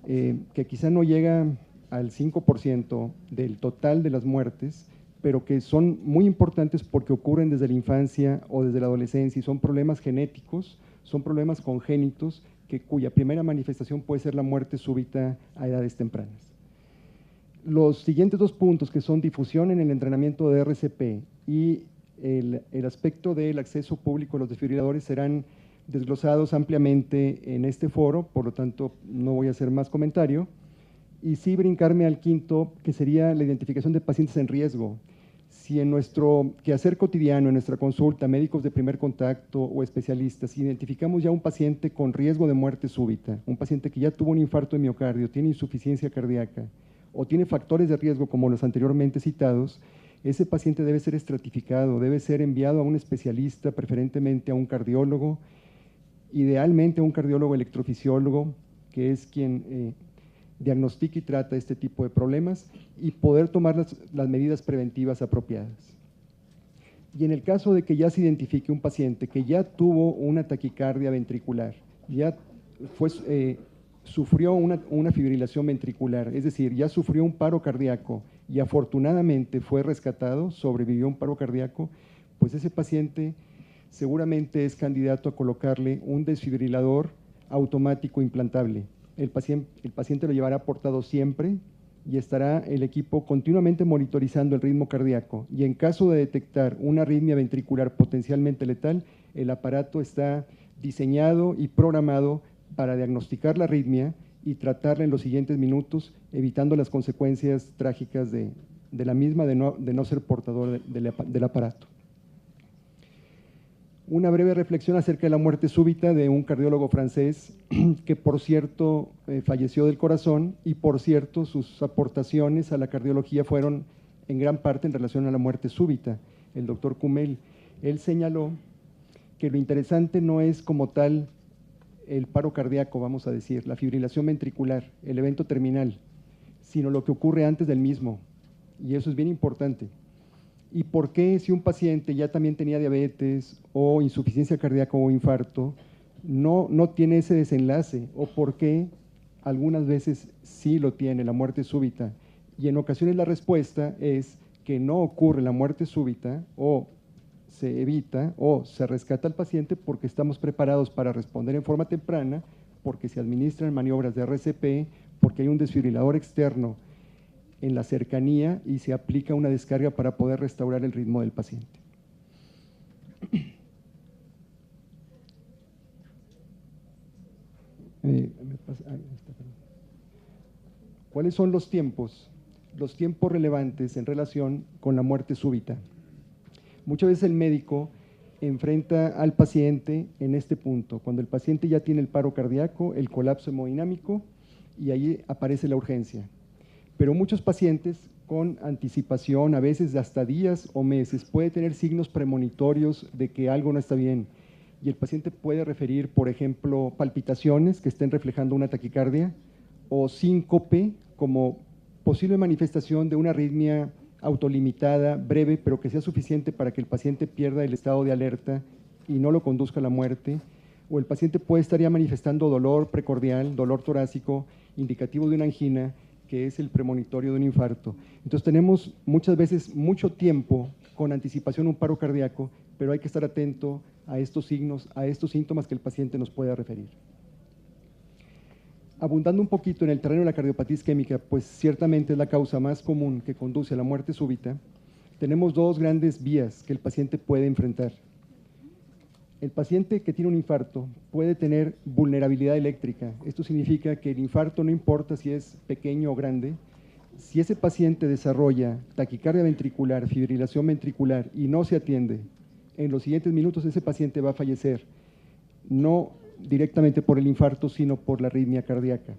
que quizá no llega al 5% del total de las muertes, pero que son muy importantes porque ocurren desde la infancia o desde la adolescencia y son problemas genéticos, son problemas congénitos cuya primera manifestación puede ser la muerte súbita a edades tempranas. Los siguientes 2 puntos, que son difusión en el entrenamiento de RCP y el aspecto del acceso público a los desfibriladores, serán desglosados ampliamente en este foro, por lo tanto no voy a hacer más comentario. Y sí brincarme al quinto, que sería la identificación de pacientes en riesgo. Si en nuestro quehacer cotidiano, en nuestra consulta, médicos de primer contacto o especialistas, si identificamos ya un paciente con riesgo de muerte súbita, un paciente que ya tuvo un infarto de miocardio, tiene insuficiencia cardíaca o tiene factores de riesgo como los anteriormente citados, ese paciente debe ser estratificado, debe ser enviado a un especialista, preferentemente a un cardiólogo, idealmente a un cardiólogo electrofisiólogo, que es quien diagnostica y trata este tipo de problemas, y poder tomar las medidas preventivas apropiadas. Y en el caso de que ya se identifique un paciente que ya tuvo una taquicardia ventricular, ya sufrió una fibrilación ventricular, es decir, ya sufrió un paro cardíaco y afortunadamente fue rescatado, sobrevivió a un paro cardíaco, pues ese paciente seguramente es candidato a colocarle un desfibrilador automático implantable. El paciente lo llevará portado siempre y estará el equipo continuamente monitorizando el ritmo cardíaco, y en caso de detectar una arritmia ventricular potencialmente letal, el aparato está diseñado y programado para diagnosticar la arritmia y tratarla en los siguientes minutos, evitando las consecuencias trágicas de la misma de no ser portador del aparato. Una breve reflexión acerca de la muerte súbita de un cardiólogo francés que, por cierto, falleció del corazón, y por cierto sus aportaciones a la cardiología fueron en gran parte en relación a la muerte súbita, el doctor Kumel. Él señaló que lo interesante no es como tal el paro cardíaco, vamos a decir, la fibrilación ventricular, el evento terminal, sino lo que ocurre antes del mismo, y eso es bien importante. ¿Y por qué, si un paciente ya también tenía diabetes o insuficiencia cardíaca o infarto, no tiene ese desenlace? ¿O por qué algunas veces sí lo tiene, la muerte súbita? Y en ocasiones la respuesta es que no ocurre la muerte súbita, o se evita o se rescata al paciente porque estamos preparados para responder en forma temprana, porque se administran maniobras de RCP, porque hay un desfibrilador externo en la cercanía y se aplica una descarga para poder restaurar el ritmo del paciente. ¿Cuáles son los tiempos relevantes en relación con la muerte súbita? Muchas veces el médico enfrenta al paciente en este punto, cuando el paciente ya tiene el paro cardíaco, el colapso hemodinámico, y ahí aparece la urgencia. Pero muchos pacientes con anticipación, a veces de hasta días o meses, puede tener signos premonitorios de que algo no está bien, y el paciente puede referir, por ejemplo, palpitaciones que estén reflejando una taquicardia, o síncope como posible manifestación de una arritmia autolimitada, breve, pero que sea suficiente para que el paciente pierda el estado de alerta y no lo conduzca a la muerte. O el paciente puede estar ya manifestando dolor precordial, dolor torácico, indicativo de una angina, que es el premonitorio de un infarto. Entonces tenemos muchas veces mucho tiempo con anticipación un paro cardíaco, pero hay que estar atento a estos signos, a estos síntomas que el paciente nos pueda referir. Abundando un poquito en el terreno de la cardiopatía isquémica, pues ciertamente es la causa más común que conduce a la muerte súbita, tenemos dos grandes vías que el paciente puede enfrentar. El paciente que tiene un infarto puede tener vulnerabilidad eléctrica. Esto significa que el infarto, no importa si es pequeño o grande, si ese paciente desarrolla taquicardia ventricular, fibrilación ventricular y no se atiende, en los siguientes minutos ese paciente va a fallecer, no directamente por el infarto, sino por la arritmia cardíaca.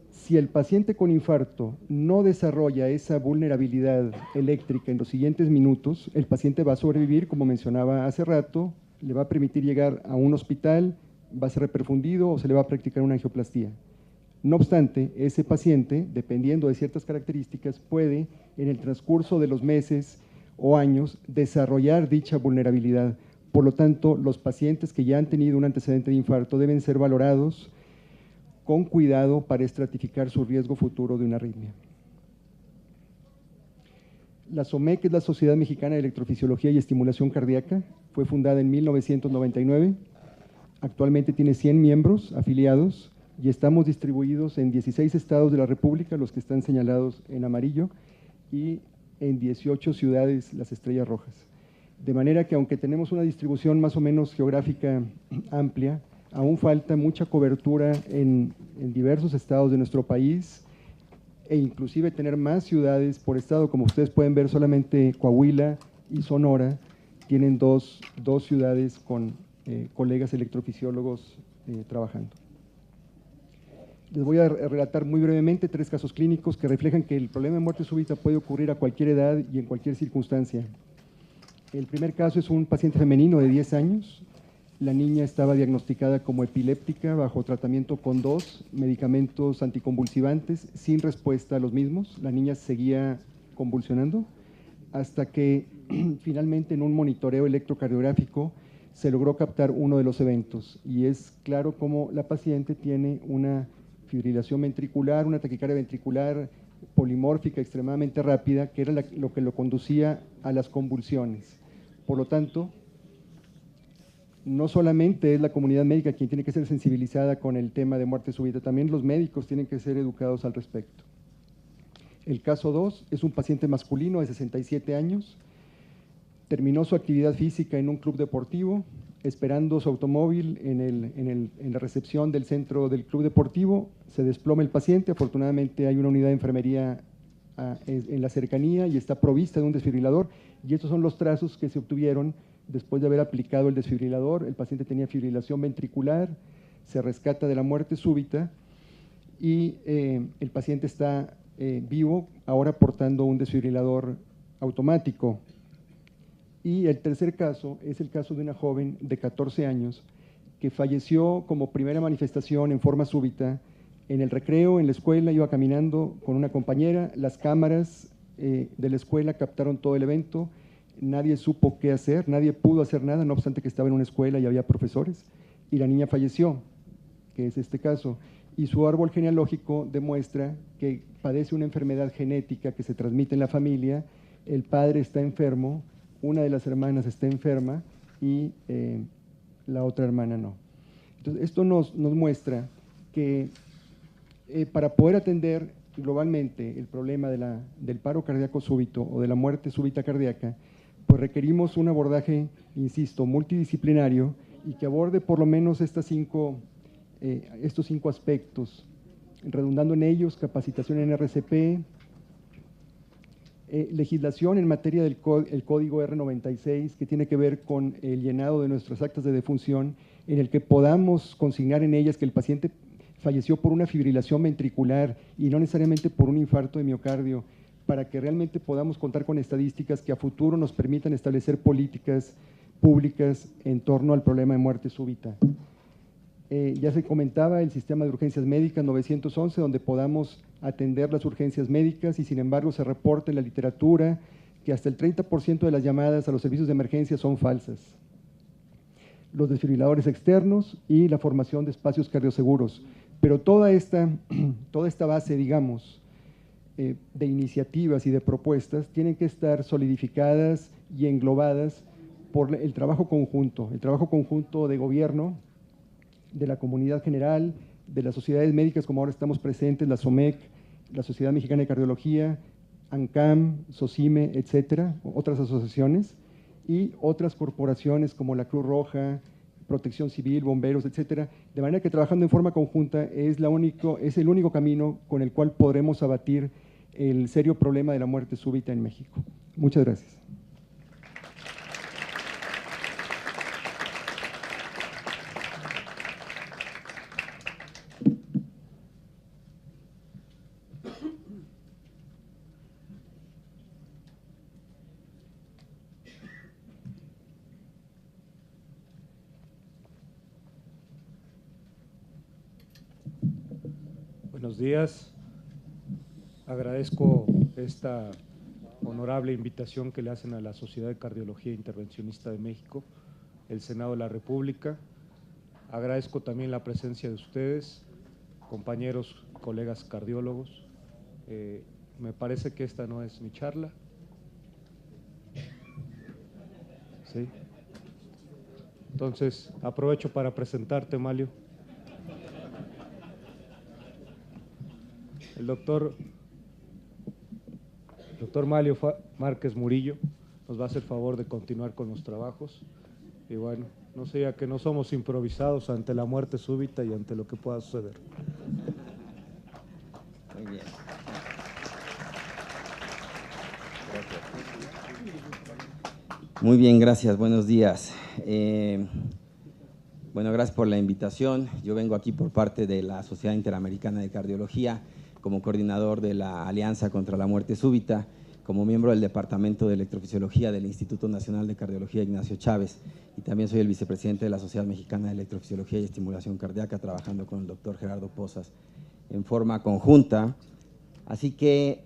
Si el paciente con infarto no desarrolla esa vulnerabilidad eléctrica en los siguientes minutos, el paciente va a sobrevivir, como mencionaba hace rato, le va a permitir llegar a un hospital, va a ser reperfundido o se le va a practicar una angioplastía. No obstante, ese paciente, dependiendo de ciertas características, puede en el transcurso de los meses o años desarrollar dicha vulnerabilidad. Por lo tanto, los pacientes que ya han tenido un antecedente de infarto deben ser valorados con cuidado para estratificar su riesgo futuro de una arritmia. La SOMEC es la Sociedad Mexicana de Electrofisiología y Estimulación Cardíaca, fue fundada en 1999, actualmente tiene 100 miembros afiliados y estamos distribuidos en 16 estados de la República, los que están señalados en amarillo, y en 18 ciudades, las estrellas rojas. De manera que aunque tenemos una distribución más o menos geográfica amplia, aún falta mucha cobertura en diversos estados de nuestro país e inclusive tener más ciudades por estado. Como ustedes pueden ver, solamente Coahuila y Sonora tienen dos ciudades con colegas electrofisiólogos trabajando. Les voy a relatar muy brevemente 3 casos clínicos que reflejan que el problema de muerte súbita puede ocurrir a cualquier edad y en cualquier circunstancia. El primer caso es un paciente femenino de 10 años. La niña estaba diagnosticada como epiléptica bajo tratamiento con 2 medicamentos anticonvulsivantes sin respuesta a los mismos. La niña seguía convulsionando hasta que finalmente en un monitoreo electrocardiográfico se logró captar uno de los eventos y es claro cómo la paciente tiene una fibrilación ventricular, una taquicardia ventricular polimórfica extremadamente rápida, que era lo que lo conducía a las convulsiones. Por lo tanto, no solamente es la comunidad médica quien tiene que ser sensibilizada con el tema de muerte súbita, también los médicos tienen que ser educados al respecto. El caso 2 es un paciente masculino de 67 años, terminó su actividad física en un club deportivo, esperando su automóvil en la recepción del centro del club deportivo, se desploma el paciente, afortunadamente hay una unidad de enfermería en la cercanía y está provista de un desfibrilador, y estos son los trazos que se obtuvieron después de haber aplicado el desfibrilador. El paciente tenía fibrilación ventricular, se rescata de la muerte súbita y el paciente está vivo, ahora portando un desfibrilador automático. Y el tercer caso es el caso de una joven de 14 años que falleció como primera manifestación en forma súbita en el recreo, en la escuela, iba caminando con una compañera, las cámaras de la escuela captaron todo el evento, nadie supo qué hacer, nadie pudo hacer nada, no obstante que estaba en una escuela y había profesores, y la niña falleció, que es este caso, y su árbol genealógico demuestra que padece una enfermedad genética que se transmite en la familia, el padre está enfermo, una de las hermanas está enferma y la otra hermana no. Entonces, esto nos muestra que para poder atender globalmente el problema del paro cardíaco súbito o de la muerte súbita cardíaca, pues requerimos un abordaje, insisto, multidisciplinario y que aborde por lo menos estos 5 aspectos, redundando en ellos capacitación en RCP, legislación en materia del código R96 que tiene que ver con el llenado de nuestras actas de defunción, en el que podamos consignar en ellas que el paciente falleció por una fibrilación ventricular y no necesariamente por un infarto de miocardio, para que realmente podamos contar con estadísticas que a futuro nos permitan establecer políticas públicas en torno al problema de muerte súbita. Ya se comentaba el sistema de urgencias médicas 911, donde podamos atender las urgencias médicas y sin embargo se reporta en la literatura que hasta el 30% de las llamadas a los servicios de emergencia son falsas. Los desfibriladores externos y la formación de espacios cardioseguros. Pero toda esta base, digamos, de iniciativas y de propuestas tienen que estar solidificadas y englobadas por el trabajo conjunto de gobierno, de la comunidad general, de las sociedades médicas como ahora estamos presentes, la SOMEC, la Sociedad Mexicana de Cardiología, ANCAM, SOCIME, etcétera, otras asociaciones, y otras corporaciones como la Cruz Roja, Protección Civil, bomberos, etcétera, de manera que trabajando en forma conjunta es el único camino con el cual podremos abatir el serio problema de la muerte súbita en México. Muchas gracias. Buenos días. Agradezco esta honorable invitación que le hacen a la Sociedad de Cardiología Intervencionista de México, el Senado de la República. Agradezco también la presencia de ustedes, compañeros, colegas cardiólogos. Me parece que esta no es mi charla. ¿Sí? Entonces, aprovecho para presentarte, Malio. El doctor Malio Márquez Murillo nos va a hacer favor de continuar con los trabajos. Y bueno, no sé, ya que no somos improvisados ante la muerte súbita y ante lo que pueda suceder. Muy bien. Muy bien, gracias. Buenos días. Bueno, gracias por la invitación. Yo vengo aquí por parte de la Sociedad Interamericana de Cardiología, como coordinador de la Alianza contra la Muerte Súbita, como miembro del Departamento de Electrofisiología del Instituto Nacional de Cardiología Ignacio Chávez, y también soy el vicepresidente de la Sociedad Mexicana de Electrofisiología y Estimulación Cardíaca, trabajando con el doctor Gerardo Pozas en forma conjunta. Así que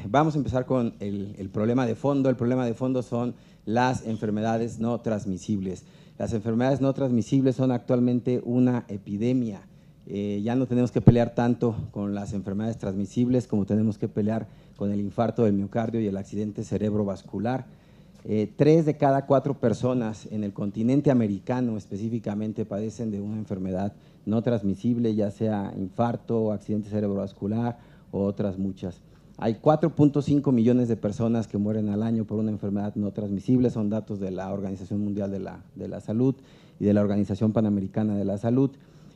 vamos a empezar con el problema de fondo. El problema de fondo son las enfermedades no transmisibles. Las enfermedades no transmisibles son actualmente una epidemia. Ya no tenemos que pelear tanto con las enfermedades transmisibles como tenemos que pelear con el infarto del miocardio y el accidente cerebrovascular. 3 de cada 4 personas en el continente americano específicamente padecen de una enfermedad no transmisible, ya sea infarto, accidente cerebrovascular o otras muchas. Hay 4.5 millones de personas que mueren al año por una enfermedad no transmisible, son datos de la Organización Mundial de la Salud y de la Organización Panamericana de la Salud.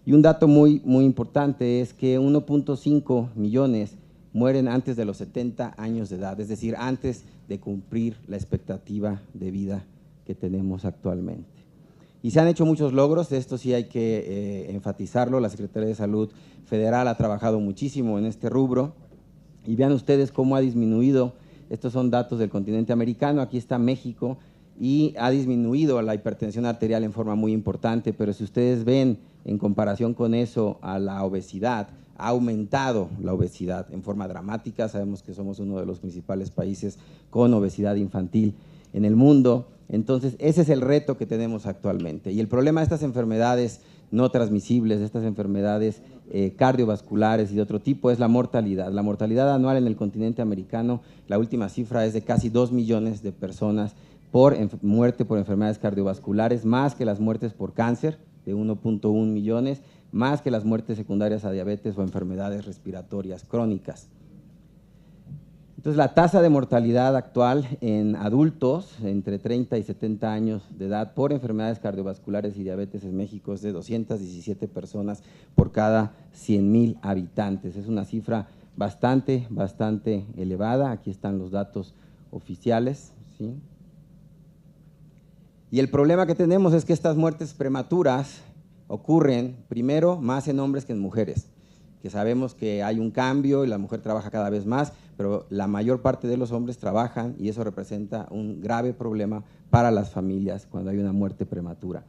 Y un dato muy importante es que 1.5 millones mueren antes de los 70 años de edad, es decir, antes de cumplir la expectativa de vida que tenemos actualmente. Y se han hecho muchos logros, esto sí hay que enfatizarlo. La Secretaría de Salud Federal ha trabajado muchísimo en este rubro, y vean ustedes cómo ha disminuido. Estos son datos del continente americano, aquí está México, y ha disminuido la hipertensión arterial en forma muy importante, pero si ustedes ven en comparación con eso a la obesidad, ha aumentado la obesidad en forma dramática. Sabemos que somos uno de los principales países con obesidad infantil en el mundo. Entonces, ese es el reto que tenemos actualmente. Y el problema de estas enfermedades no transmisibles, de estas enfermedades cardiovasculares y de otro tipo, es la mortalidad. La mortalidad anual en el continente americano, la última cifra es de casi 2 millones de personas por muerte por enfermedades cardiovasculares, más que las muertes por cáncer, de 1.1 millones, más que las muertes secundarias a diabetes o enfermedades respiratorias crónicas. Entonces, la tasa de mortalidad actual en adultos entre 30 y 70 años de edad por enfermedades cardiovasculares y diabetes en México es de 217 personas por cada 100,000 habitantes. Es una cifra bastante elevada. Aquí están los datos oficiales, ¿sí? Y el problema que tenemos es que estas muertes prematuras ocurren, primero, más en hombres que en mujeres, que sabemos que hay un cambio y la mujer trabaja cada vez más, pero la mayor parte de los hombres trabajan y eso representa un grave problema para las familias cuando hay una muerte prematura.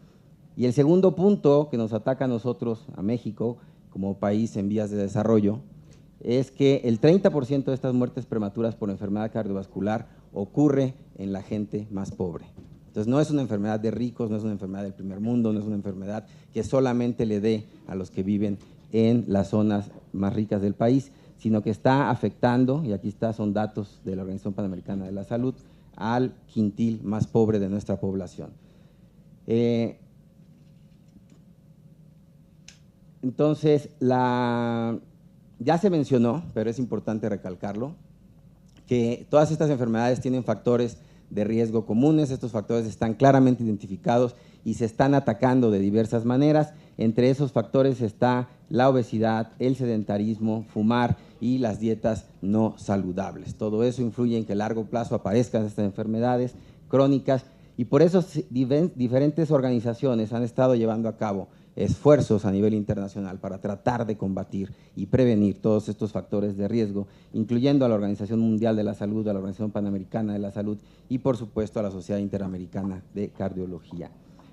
Y el segundo punto que nos ataca a nosotros, a México, como país en vías de desarrollo, es que el 30% de estas muertes prematuras por enfermedad cardiovascular ocurre en la gente más pobre. Entonces, no es una enfermedad de ricos, no es una enfermedad del primer mundo, no es una enfermedad que solamente le dé a los que viven en las zonas más ricas del país, sino que está afectando, y aquí son datos de la Organización Panamericana de la Salud, al quintil más pobre de nuestra población. Entonces, ya se mencionó, pero es importante recalcarlo, que todas estas enfermedades tienen factores de riesgo comunes. Estos factores están claramente identificados y se están atacando de diversas maneras. Entre esos factores está la obesidad, el sedentarismo, fumar y las dietas no saludables. Todo eso influye en que a largo plazo aparezcan estas enfermedades crónicas, y por eso diferentes organizaciones han estado llevando a cabo esfuerzos a nivel internacional para tratar de combatir y prevenir todos estos factores de riesgo, incluyendo a la Organización Mundial de la Salud, a la Organización Panamericana de la Salud y, por supuesto, a la Sociedad Interamericana de Cardiología.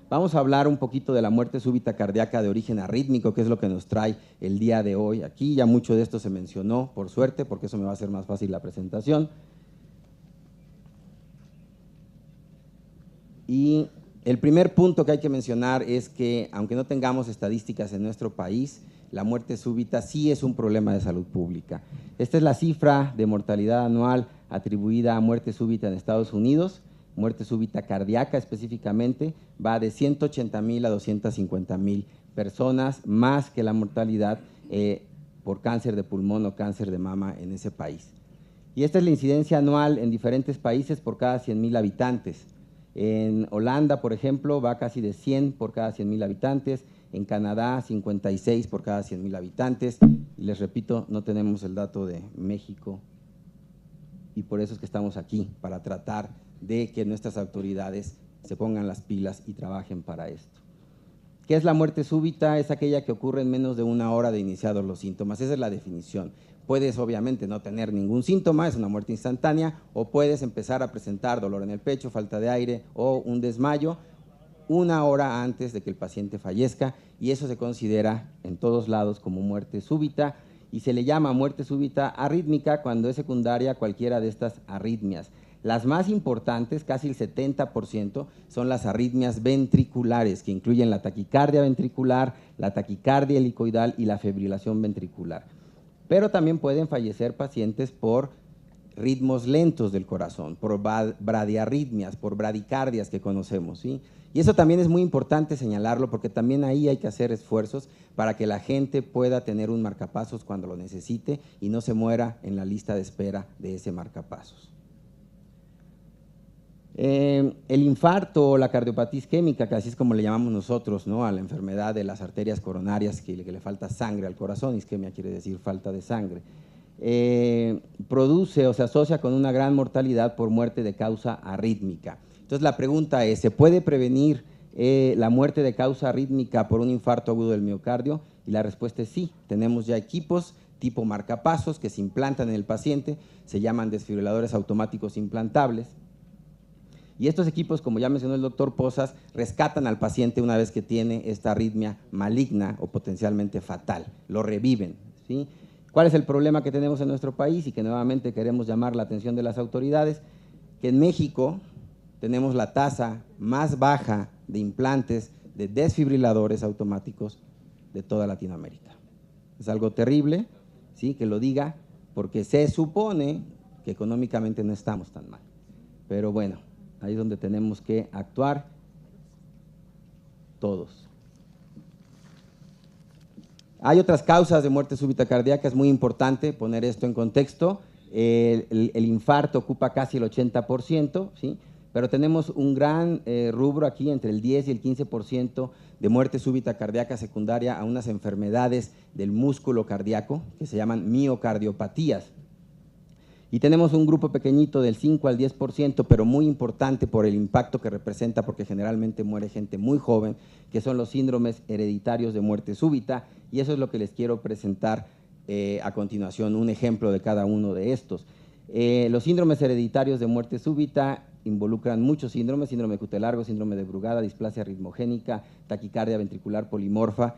Vamos a hablar un poquito de la muerte súbita cardíaca de origen arrítmico, que es lo que nos trae el día de hoy aquí. Ya mucho de esto se mencionó, por suerte, porque eso me va a hacer más fácil la presentación. Y el primer punto que hay que mencionar es que, aunque no tengamos estadísticas en nuestro país, la muerte súbita sí es un problema de salud pública. Esta es la cifra de mortalidad anual atribuida a muerte súbita en Estados Unidos. Muerte súbita cardíaca específicamente va de 180,000 a 250,000 personas, más que la mortalidad por cáncer de pulmón o cáncer de mama en ese país. Y esta es la incidencia anual en diferentes países por cada 100,000 habitantes. En Holanda, por ejemplo, va casi de 100 por cada 100,000 habitantes, en Canadá 56 por cada 100,000 habitantes, y les repito, no tenemos el dato de México, y por eso es que estamos aquí, para tratar de que nuestras autoridades se pongan las pilas y trabajen para esto. ¿Qué es la muerte súbita? Es aquella que ocurre en menos de una hora de iniciados los síntomas, esa es la definición. Puedes obviamente no tener ningún síntoma, es una muerte instantánea, o puedes empezar a presentar dolor en el pecho, falta de aire o un desmayo una hora antes de que el paciente fallezca, y eso se considera en todos lados como muerte súbita, y se le llama muerte súbita arrítmica cuando es secundaria a cualquiera de estas arritmias. Las más importantes, casi el 70%, son las arritmias ventriculares, que incluyen la taquicardia ventricular, la taquicardia helicoidal y la fibrilación ventricular. Pero también pueden fallecer pacientes por ritmos lentos del corazón, por bradiarritmias, por bradicardias que conocemos, ¿sí? Y eso también es muy importante señalarlo, porque también ahí hay que hacer esfuerzos para que la gente pueda tener un marcapasos cuando lo necesite y no se muera en la lista de espera de ese marcapasos. El infarto o la cardiopatía isquémica, que así es como le llamamos nosotros, ¿no?, a la enfermedad de las arterias coronarias, que le falta sangre al corazón, isquemia quiere decir falta de sangre, produce o se asocia con una gran mortalidad por muerte de causa arrítmica. Entonces la pregunta es, ¿se puede prevenir la muerte de causa arrítmica por un infarto agudo del miocardio? Y la respuesta es sí. Tenemos ya equipos tipo marcapasos que se implantan en el paciente, se llaman desfibriladores automáticos implantables. Y estos equipos, como ya mencionó el doctor Pozas, rescatan al paciente una vez que tiene esta arritmia maligna o potencialmente fatal, lo reviven, ¿sí? ¿Cuál es el problema que tenemos en nuestro país y que nuevamente queremos llamar la atención de las autoridades? Que en México tenemos la tasa más baja de implantes de desfibriladores automáticos de toda Latinoamérica. Es algo terrible, ¿sí?, que lo diga, porque se supone que económicamente no estamos tan mal. Pero bueno, ahí es donde tenemos que actuar todos. Hay otras causas de muerte súbita cardíaca, es muy importante poner esto en contexto. El infarto ocupa casi el 80%, ¿sí?, pero tenemos un gran rubro aquí, entre el 10 y el 15% de muerte súbita cardíaca secundaria a unas enfermedades del músculo cardíaco que se llaman miocardiopatías. Y tenemos un grupo pequeñito del 5 al 10%, pero muy importante por el impacto que representa, porque generalmente muere gente muy joven, que son los síndromes hereditarios de muerte súbita, y eso es lo que les quiero presentar a continuación, un ejemplo de cada uno de estos. Los síndromes hereditarios de muerte súbita involucran muchos síndromes: síndrome de cutis largo, síndrome de Brugada, displasia ritmogénica, taquicardia ventricular polimorfa,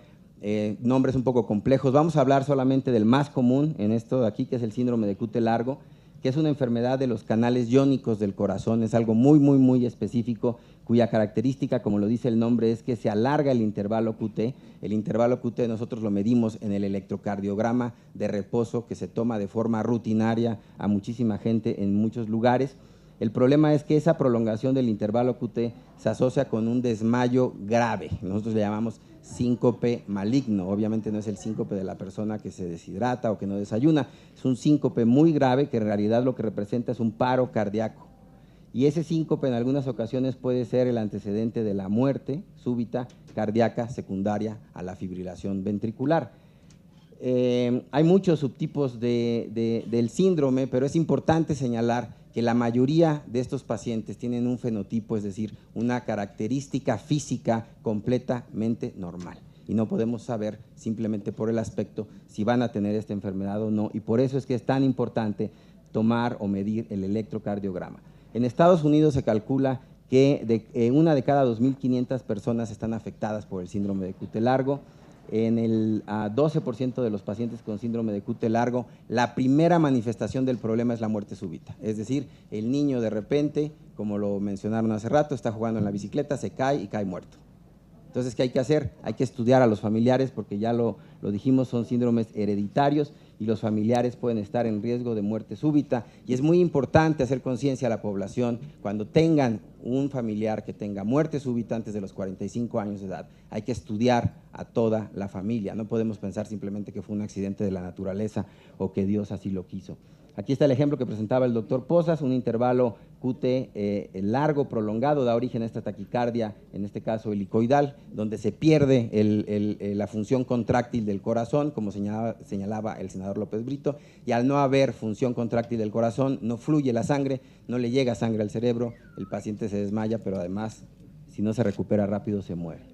nombres un poco complejos. Vamos a hablar solamente del más común en esto de aquí, que es el síndrome de cutis largo, que es una enfermedad de los canales iónicos del corazón, es algo muy, muy, muy específico, cuya característica, como lo dice el nombre, es que se alarga el intervalo QT. El intervalo QT nosotros lo medimos en el electrocardiograma de reposo que se toma de forma rutinaria a muchísima gente en muchos lugares. El problema es que esa prolongación del intervalo QT se asocia con un desmayo grave. Nosotros le llamamos síncope maligno. Obviamente no es el síncope de la persona que se deshidrata o que no desayuna. Es un síncope muy grave que en realidad lo que representa es un paro cardíaco. Y ese síncope en algunas ocasiones puede ser el antecedente de la muerte súbita cardíaca secundaria a la fibrilación ventricular. Hay muchos subtipos del síndrome, pero es importante señalar que la mayoría de estos pacientes tienen un fenotipo, es decir, una característica física completamente normal. Y no podemos saber simplemente por el aspecto si van a tener esta enfermedad o no. Y por eso es que es tan importante tomar o medir el electrocardiograma. En Estados Unidos se calcula que una de cada 2.500 personas están afectadas por el síndrome de QT largo. En el 12% de los pacientes con síndrome de QT largo, la primera manifestación del problema es la muerte súbita. Es decir, el niño de repente, como lo mencionaron hace rato, está jugando en la bicicleta, se cae y cae muerto. Entonces, ¿qué hay que hacer? Hay que estudiar a los familiares porque ya lo dijimos, son síndromes hereditarios y los familiares pueden estar en riesgo de muerte súbita. Y es muy importante hacer conciencia a la población cuando tengan un familiar que tenga muerte súbita antes de los 45 años de edad. Hay que estudiar a toda la familia. No podemos pensar simplemente que fue un accidente de la naturaleza o que Dios así lo quiso. Aquí está el ejemplo que presentaba el doctor Pozas, un intervalo QT largo, prolongado, da origen a esta taquicardia, en este caso helicoidal, donde se pierde la función contráctil del corazón, como señalaba el senador López Brito, y al no haber función contráctil del corazón, no fluye la sangre, no le llega sangre al cerebro, el paciente se desmaya, pero además, si no se recupera rápido, se muere.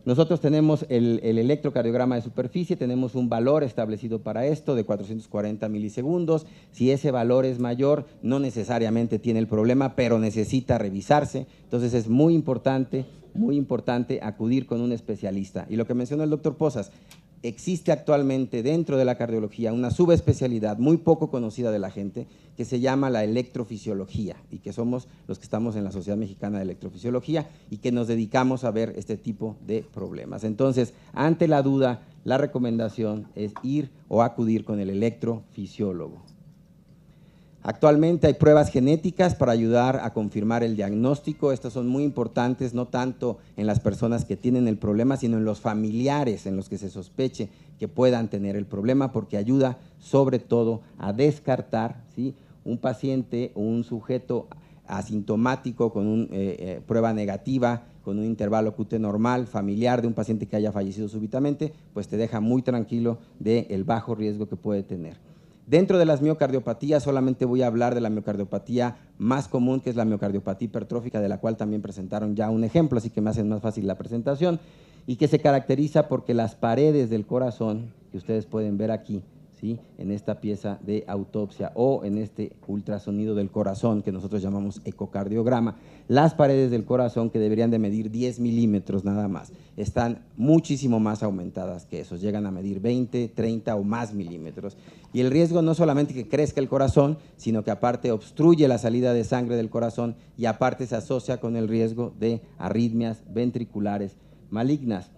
Nosotros tenemos el electrocardiograma de superficie, tenemos un valor establecido para esto de 440 milisegundos. Si ese valor es mayor, no necesariamente tiene el problema, pero necesita revisarse. Entonces es muy importante acudir con un especialista. Y lo que mencionó el doctor Pozas, existe actualmente dentro de la cardiología una subespecialidad muy poco conocida de la gente que se llama la electrofisiología y que somos los que estamos en la Sociedad Mexicana de Electrofisiología y que nos dedicamos a ver este tipo de problemas. Entonces, ante la duda, la recomendación es ir o acudir con el electrofisiólogo. Actualmente hay pruebas genéticas para ayudar a confirmar el diagnóstico. Estas son muy importantes, no tanto en las personas que tienen el problema, sino en los familiares en los que se sospeche que puedan tener el problema, porque ayuda sobre todo a descartar, ¿sí?, un paciente o un sujeto asintomático con una prueba negativa, con un intervalo QT normal, familiar de un paciente que haya fallecido súbitamente, pues te deja muy tranquilo del bajo riesgo que puede tener. Dentro de las miocardiopatías solamente voy a hablar de la miocardiopatía más común, que es la miocardiopatía hipertrófica, de la cual también presentaron ya un ejemplo, así que me hacen más fácil la presentación, y que se caracteriza porque las paredes del corazón, que ustedes pueden ver aquí, ¿sí?, en esta pieza de autopsia o en este ultrasonido del corazón que nosotros llamamos ecocardiograma, las paredes del corazón, que deberían de medir 10 milímetros nada más, están muchísimo más aumentadas que esos, llegan a medir 20, 30 o más milímetros. Y el riesgo no solamente que crezca el corazón, sino que aparte obstruye la salida de sangre del corazón y aparte se asocia con el riesgo de arritmias ventriculares malignas.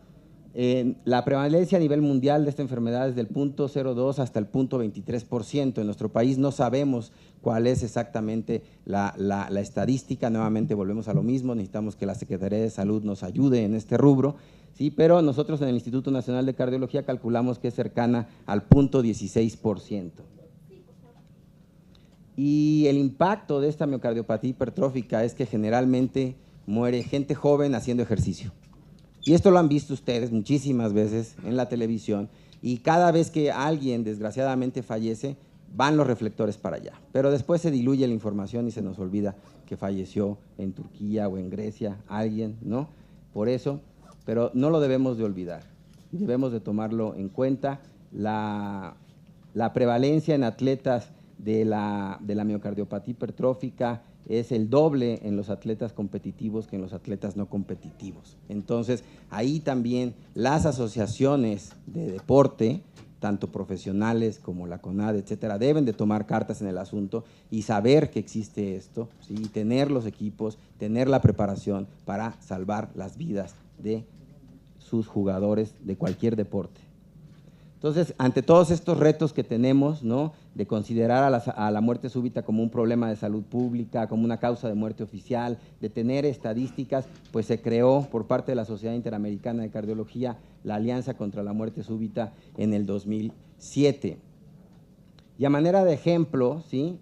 La prevalencia a nivel mundial de esta enfermedad es del 0.02 hasta el 0.23%. En nuestro país no sabemos cuál es exactamente la estadística. Nuevamente volvemos a lo mismo, necesitamos que la Secretaría de Salud nos ayude en este rubro, ¿sí? Pero nosotros en el Instituto Nacional de Cardiología calculamos que es cercana al 0.16%. Y el impacto de esta miocardiopatía hipertrófica es que generalmente muere gente joven haciendo ejercicio. Y esto lo han visto ustedes muchísimas veces en la televisión, y cada vez que alguien desgraciadamente fallece, van los reflectores para allá. Pero después se diluye la información y se nos olvida que falleció en Turquía o en Grecia alguien, ¿no? Por eso, pero no lo debemos de olvidar, debemos de tomarlo en cuenta. La prevalencia en atletas de la miocardiopatía hipertrófica es el doble en los atletas competitivos que en los atletas no competitivos. Entonces, ahí también las asociaciones de deporte tanto profesionales como la CONADE, etcétera, deben de tomar cartas en el asunto y saber que existe esto, ¿sí? Y tener los equipos, tener la preparación para salvar las vidas de sus jugadores de cualquier deporte. Entonces, ante todos estos retos que tenemos, ¿no?, de considerar a la muerte súbita como un problema de salud pública, como una causa de muerte oficial, de tener estadísticas, pues se creó por parte de la Sociedad Interamericana de Cardiología la Alianza contra la Muerte Súbita en el 2007. Y a manera de ejemplo, ¿sí?,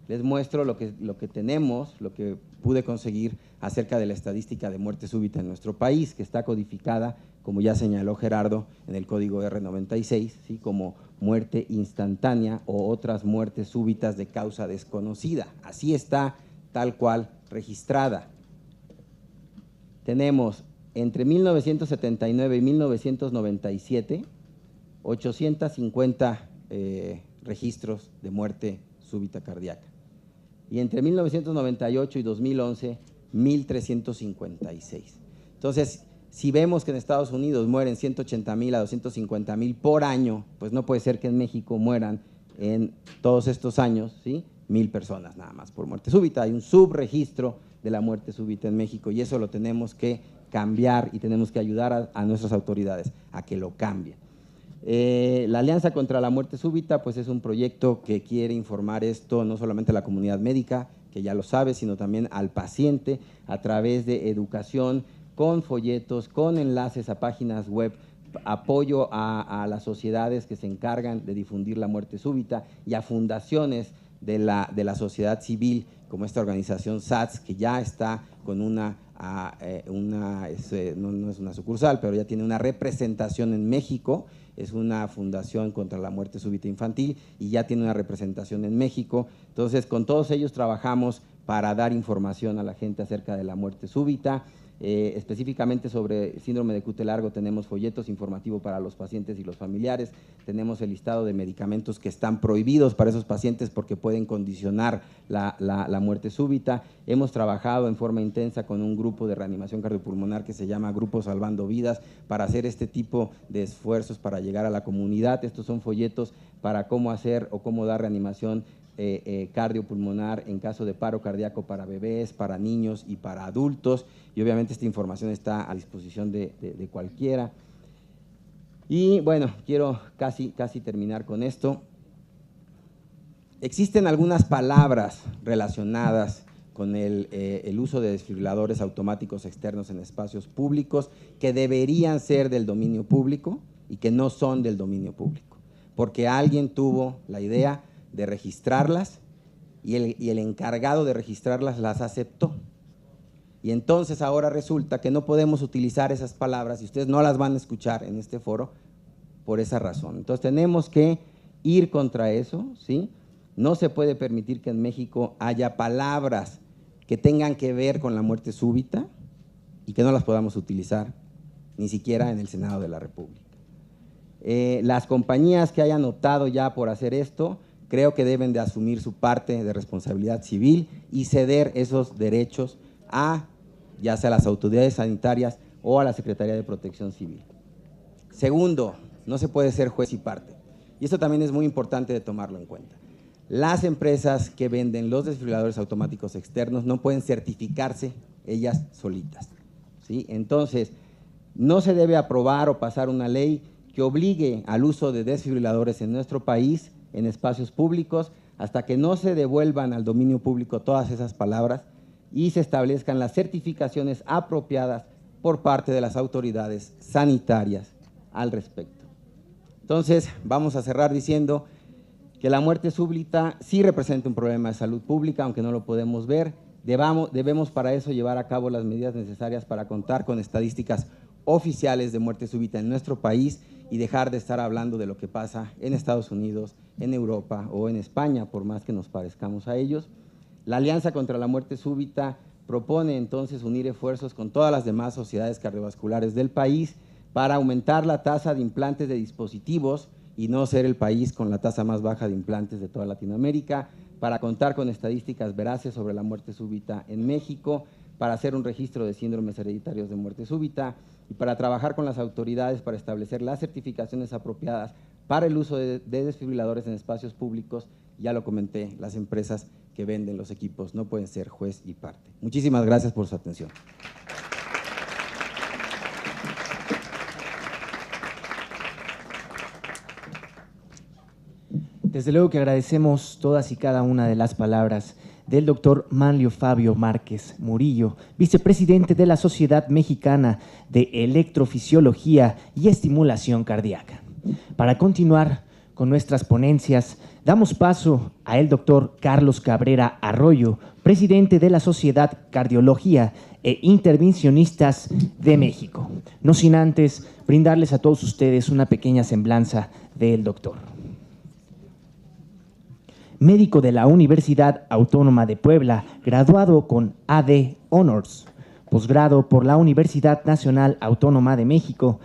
les muestro lo que tenemos, lo que pude conseguir acerca de la estadística de muerte súbita en nuestro país, que está codificada, como ya señaló Gerardo, en el código R96, ¿sí?, como muerte instantánea o otras muertes súbitas de causa desconocida. Así está, tal cual, registrada. Tenemos entre 1979 y 1997, 850 registros de muerte súbita cardíaca. Y entre 1998 y 2011, 1,356. Entonces, si vemos que en Estados Unidos mueren 180,000 a 250,000 por año, pues no puede ser que en México mueran en todos estos años, ¿sí?, 1,000 personas nada más por muerte súbita. Hay un subregistro de la muerte súbita en México y eso lo tenemos que cambiar y tenemos que ayudar a nuestras autoridades a que lo cambien. La Alianza contra la Muerte Súbita, pues es un proyecto que quiere informar esto no solamente a la comunidad médica, que ya lo sabe, sino también al paciente a través de educación, con folletos, con enlaces a páginas web, apoyo a las sociedades que se encargan de difundir la muerte súbita y a fundaciones de la sociedad civil, como esta organización SATS, que ya está con no es una sucursal, pero ya tiene una representación en México. Es una fundación contra la muerte súbita infantil y ya tiene una representación en México. Entonces, con todos ellos trabajamos para dar información a la gente acerca de la muerte súbita. Específicamente sobre síndrome de QT largo tenemos folletos informativos para los pacientes y los familiares, tenemos el listado de medicamentos que están prohibidos para esos pacientes porque pueden condicionar la muerte súbita. Hemos trabajado en forma intensa con un grupo de reanimación cardiopulmonar que se llama Grupo Salvando Vidas para hacer este tipo de esfuerzos para llegar a la comunidad. Estos son folletos para cómo hacer o cómo dar reanimación cardiopulmonar en caso de paro cardíaco para bebés, para niños y para adultos, y obviamente esta información está a disposición de cualquiera. Y bueno, quiero casi terminar con esto. Existen algunas palabras relacionadas con el uso de desfibriladores automáticos externos en espacios públicos que deberían ser del dominio público y que no son del dominio público, porque alguien tuvo la idea de registrarlas y el encargado de registrarlas las aceptó. Y entonces ahora resulta que no podemos utilizar esas palabras y ustedes no las van a escuchar en este foro por esa razón. Entonces tenemos que ir contra eso, ¿sí? No se puede permitir que en México haya palabras que tengan que ver con la muerte súbita y que no las podamos utilizar ni siquiera en el Senado de la República. Las compañías que hayan optado ya por hacer esto, creo que deben de asumir su parte de responsabilidad civil y ceder esos derechos a ya sea las autoridades sanitarias o a la Secretaría de Protección Civil. Segundo, no se puede ser juez y parte. Y esto también es muy importante de tomarlo en cuenta. Las empresas que venden los desfibriladores automáticos externos no pueden certificarse ellas solitas, ¿sí? Entonces, no se debe aprobar o pasar una ley que obligue al uso de desfibriladores en nuestro país en espacios públicos hasta que no se devuelvan al dominio público todas esas palabras y se establezcan las certificaciones apropiadas por parte de las autoridades sanitarias al respecto. Entonces, vamos a cerrar diciendo que la muerte súbita sí representa un problema de salud pública, aunque no lo podemos ver. Debemos para eso llevar a cabo las medidas necesarias para contar con estadísticas oficiales de muerte súbita en nuestro país y dejar de estar hablando de lo que pasa en Estados Unidos, en Europa o en España, por más que nos parezcamos a ellos. La Alianza contra la Muerte Súbita propone entonces unir esfuerzos con todas las demás sociedades cardiovasculares del país para aumentar la tasa de implantes de dispositivos y no ser el país con la tasa más baja de implantes de toda Latinoamérica, para contar con estadísticas veraces sobre la muerte súbita en México, para hacer un registro de síndromes hereditarios de muerte súbita y para trabajar con las autoridades para establecer las certificaciones apropiadas para el uso de desfibriladores en espacios públicos. Ya lo comenté, las empresas que venden los equipos no pueden ser juez y parte. Muchísimas gracias por su atención. Desde luego que agradecemos todas y cada una de las palabras del doctor Manlio Fabio Márquez Murillo, vicepresidente de la Sociedad Mexicana de Electrofisiología y Estimulación Cardíaca. Para continuar con nuestras ponencias, damos paso a el doctor Carlos Cabrera Arroyo, presidente de la Sociedad Cardiología e Intervencionistas de México. No sin antes brindarles a todos ustedes una pequeña semblanza del doctor. Médico de la Universidad Autónoma de Puebla, graduado con AD Honors, posgrado por la Universidad Nacional Autónoma de México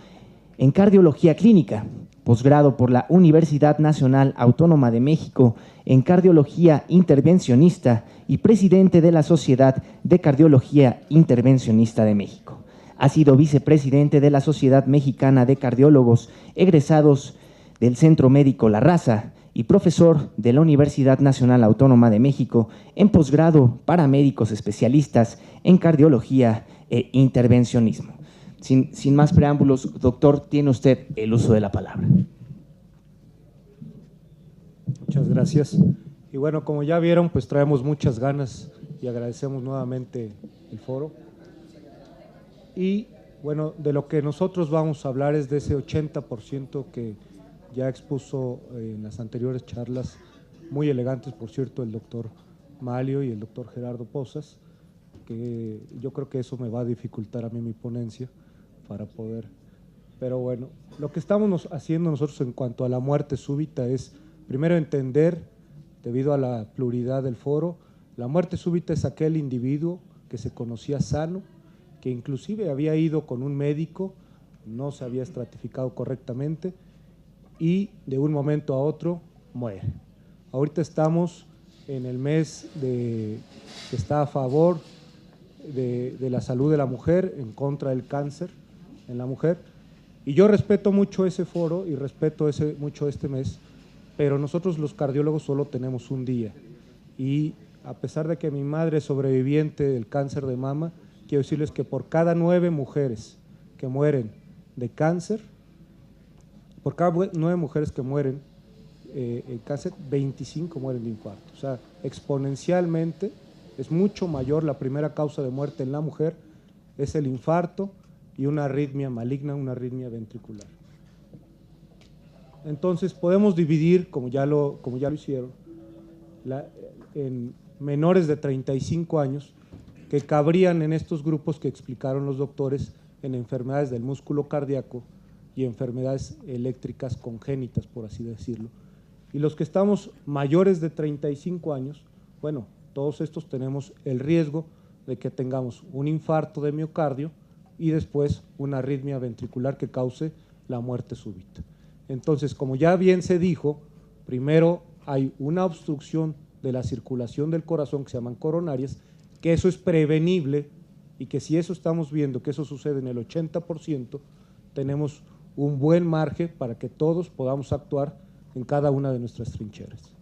en Cardiología Clínica, posgrado por la Universidad Nacional Autónoma de México en Cardiología Intervencionista y presidente de la Sociedad de Cardiología Intervencionista de México. Ha sido vicepresidente de la Sociedad Mexicana de Cardiólogos egresados del Centro Médico La Raza y profesor de la Universidad Nacional Autónoma de México en posgrado para médicos especialistas en cardiología e intervencionismo. Sin más preámbulos, doctor, tiene usted el uso de la palabra. Muchas gracias. Y bueno, como ya vieron, pues traemos muchas ganas y agradecemos nuevamente el foro. Y bueno, de lo que nosotros vamos a hablar es de ese 80% que ya expuso en las anteriores charlas, muy elegantes, por cierto, el doctor Malio y el doctor Gerardo Pozas, que yo creo que eso me va a dificultar a mí mi ponencia para poder. Pero bueno, lo que estamos haciendo nosotros en cuanto a la muerte súbita es, primero, entender, debido a la pluralidad del foro, la muerte súbita es aquel individuo que se conocía sano, que inclusive había ido con un médico, no se había estratificado correctamente, y de un momento a otro muere. Ahorita estamos en el mes que está a favor de la salud de la mujer, en contra del cáncer en la mujer, y yo respeto mucho ese foro y respeto mucho este mes, pero nosotros los cardiólogos solo tenemos un día, y a pesar de que mi madre es sobreviviente del cáncer de mama, quiero decirles que por cada 9 mujeres que mueren de cáncer, por cada 9 mujeres que mueren en cáncer, 25 mueren de infarto. O sea, exponencialmente es mucho mayor la primera causa de muerte en la mujer, es el infarto y una arritmia maligna, una arritmia ventricular. Entonces podemos dividir, como ya lo hicieron, en menores de 35 años, que cabrían en estos grupos que explicaron los doctores en enfermedades del músculo cardíaco y enfermedades eléctricas congénitas, por así decirlo. Y los que estamos mayores de 35 años, bueno, todos estos tenemos el riesgo de que tengamos un infarto de miocardio y después una arritmia ventricular que cause la muerte súbita. Entonces, como ya bien se dijo, primero hay una obstrucción de la circulación del corazón que se llaman coronarias, que eso es prevenible y que si eso estamos viendo que eso sucede en el 80%, tenemos un buen margen para que todos podamos actuar en cada una de nuestras trincheras.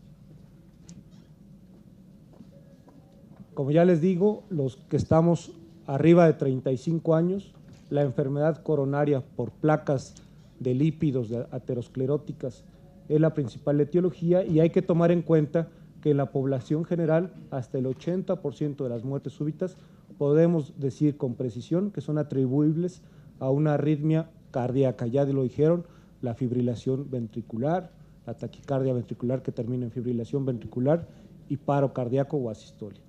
Como ya les digo, los que estamos arriba de 35 años, la enfermedad coronaria por placas de lípidos de ateroscleróticas es la principal etiología, y hay que tomar en cuenta que en la población general hasta el 80% de las muertes súbitas podemos decir con precisión que son atribuibles a una arritmia cardíaca. Ya lo dijeron, la fibrilación ventricular, la taquicardia ventricular que termina en fibrilación ventricular y paro cardíaco o asistolia,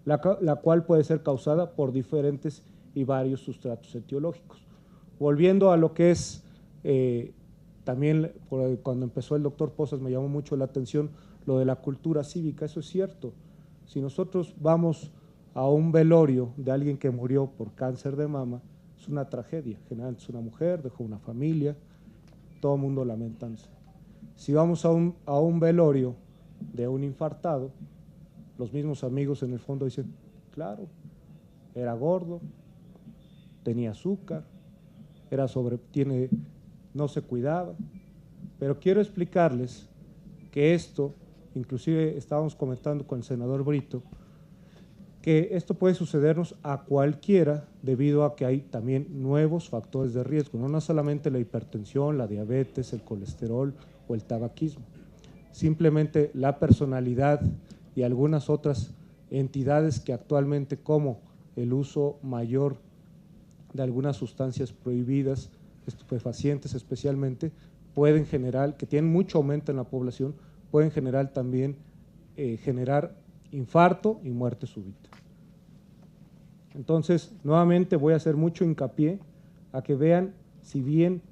la cual puede ser causada por diferentes y varios sustratos etiológicos. Volviendo a lo que es, también cuando empezó el doctor Pozas me llamó mucho la atención lo de la cultura cívica. Eso es cierto. Si nosotros vamos a un velorio de alguien que murió por cáncer de mama, es una tragedia. Generalmente es una mujer, dejó una familia, todo el mundo lamentándose. Si vamos a un velorio de un infartado, los mismos amigos en el fondo dicen, claro, era gordo, tenía azúcar, no se cuidaba, Pero quiero explicarles que esto, inclusive estábamos comentando con el senador Brito, que esto puede sucedernos a cualquiera debido a que hay también nuevos factores de riesgo, no solamente la hipertensión, la diabetes, el colesterol o el tabaquismo. Simplemente la personalidad y algunas otras entidades que actualmente, como el uso mayor de algunas sustancias prohibidas, estupefacientes especialmente, pueden generar, que tienen mucho aumento en la población, pueden generar también generar infarto y muerte súbita. Entonces, nuevamente voy a hacer mucho hincapié a que vean, si bien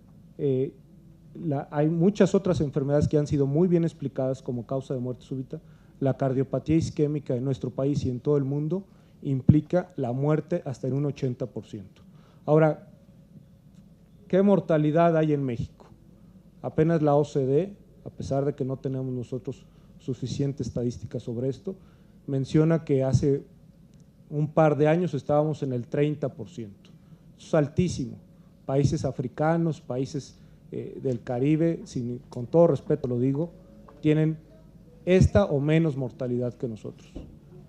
hay muchas otras enfermedades que han sido muy bien explicadas como causa de muerte súbita, la cardiopatía isquémica en nuestro país y en todo el mundo implica la muerte hasta en un 80%. Ahora, ¿qué mortalidad hay en México? Apenas la OCDE, a pesar de que no tenemos nosotros suficiente estadística sobre esto, menciona que hace un par de años estábamos en el 30%. Eso es altísimo. Países africanos, países del Caribe, con todo respeto lo digo, tienen esta o menos mortalidad que nosotros.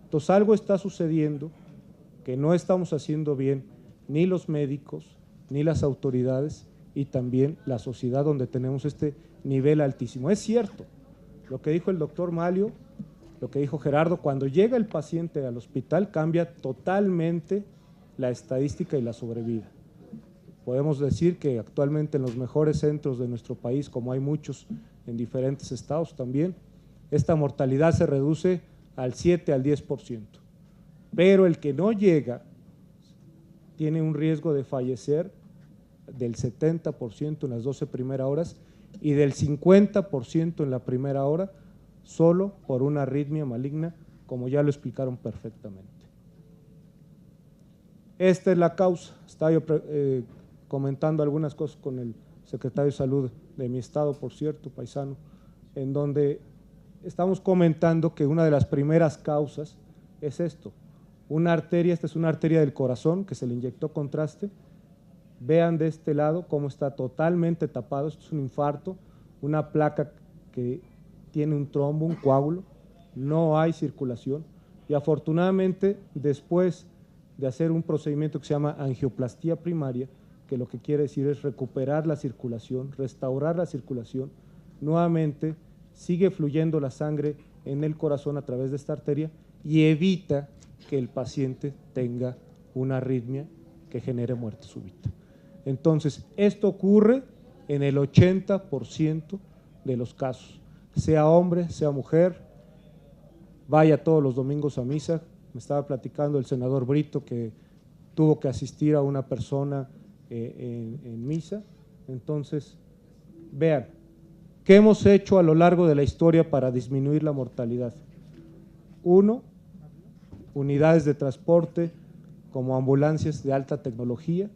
Entonces algo está sucediendo que no estamos haciendo bien ni los médicos, ni las autoridades y también la sociedad donde tenemos este nivel altísimo. Es cierto, lo que dijo el doctor Malio, lo que dijo Gerardo, cuando llega el paciente al hospital cambia totalmente la estadística y la sobrevida. Podemos decir que actualmente en los mejores centros de nuestro país, como hay muchos en diferentes estados también, esta mortalidad se reduce al 7 al 10%. Pero el que no llega tiene un riesgo de fallecer del 70% en las 12 primeras horas y del 50% en la primera hora, solo por una arritmia maligna, como ya lo explicaron perfectamente. Esta es la causa. Estaba yo comentando algunas cosas con el secretario de Salud de mi estado, por cierto, paisano, en donde estamos comentando que una de las primeras causas es esto, una arteria, esta es una arteria del corazón que se le inyectó contraste. Vean de este lado cómo está totalmente tapado, esto es un infarto, una placa que tiene un trombo, un coágulo, no hay circulación y afortunadamente después de hacer un procedimiento que se llama angioplastía primaria, que lo que quiere decir es recuperar la circulación, restaurar la circulación, nuevamente sigue fluyendo la sangre en el corazón a través de esta arteria y evita que el paciente tenga una arritmia que genere muerte súbita. Entonces, esto ocurre en el 80% de los casos, sea hombre, sea mujer, vaya todos los domingos a misa. Me estaba platicando el senador Brito que tuvo que asistir a una persona en misa. Entonces, vean, ¿qué hemos hecho a lo largo de la historia para disminuir la mortalidad? Uno, unidades de transporte como ambulancias de alta tecnología,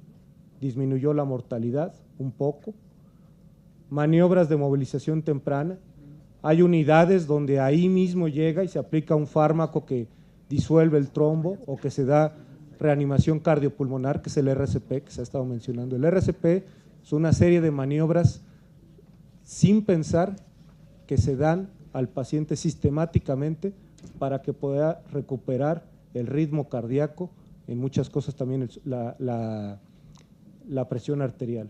disminuyó la mortalidad un poco. Maniobras de movilización temprana, hay unidades donde ahí mismo llega y se aplica un fármaco que disuelve el trombo o que se da reanimación cardiopulmonar, que es el RCP, que se ha estado mencionando. El RCP es una serie de maniobras sin pensar que se dan al paciente sistemáticamente para que pueda recuperar el ritmo cardíaco, en muchas cosas también la presión arterial.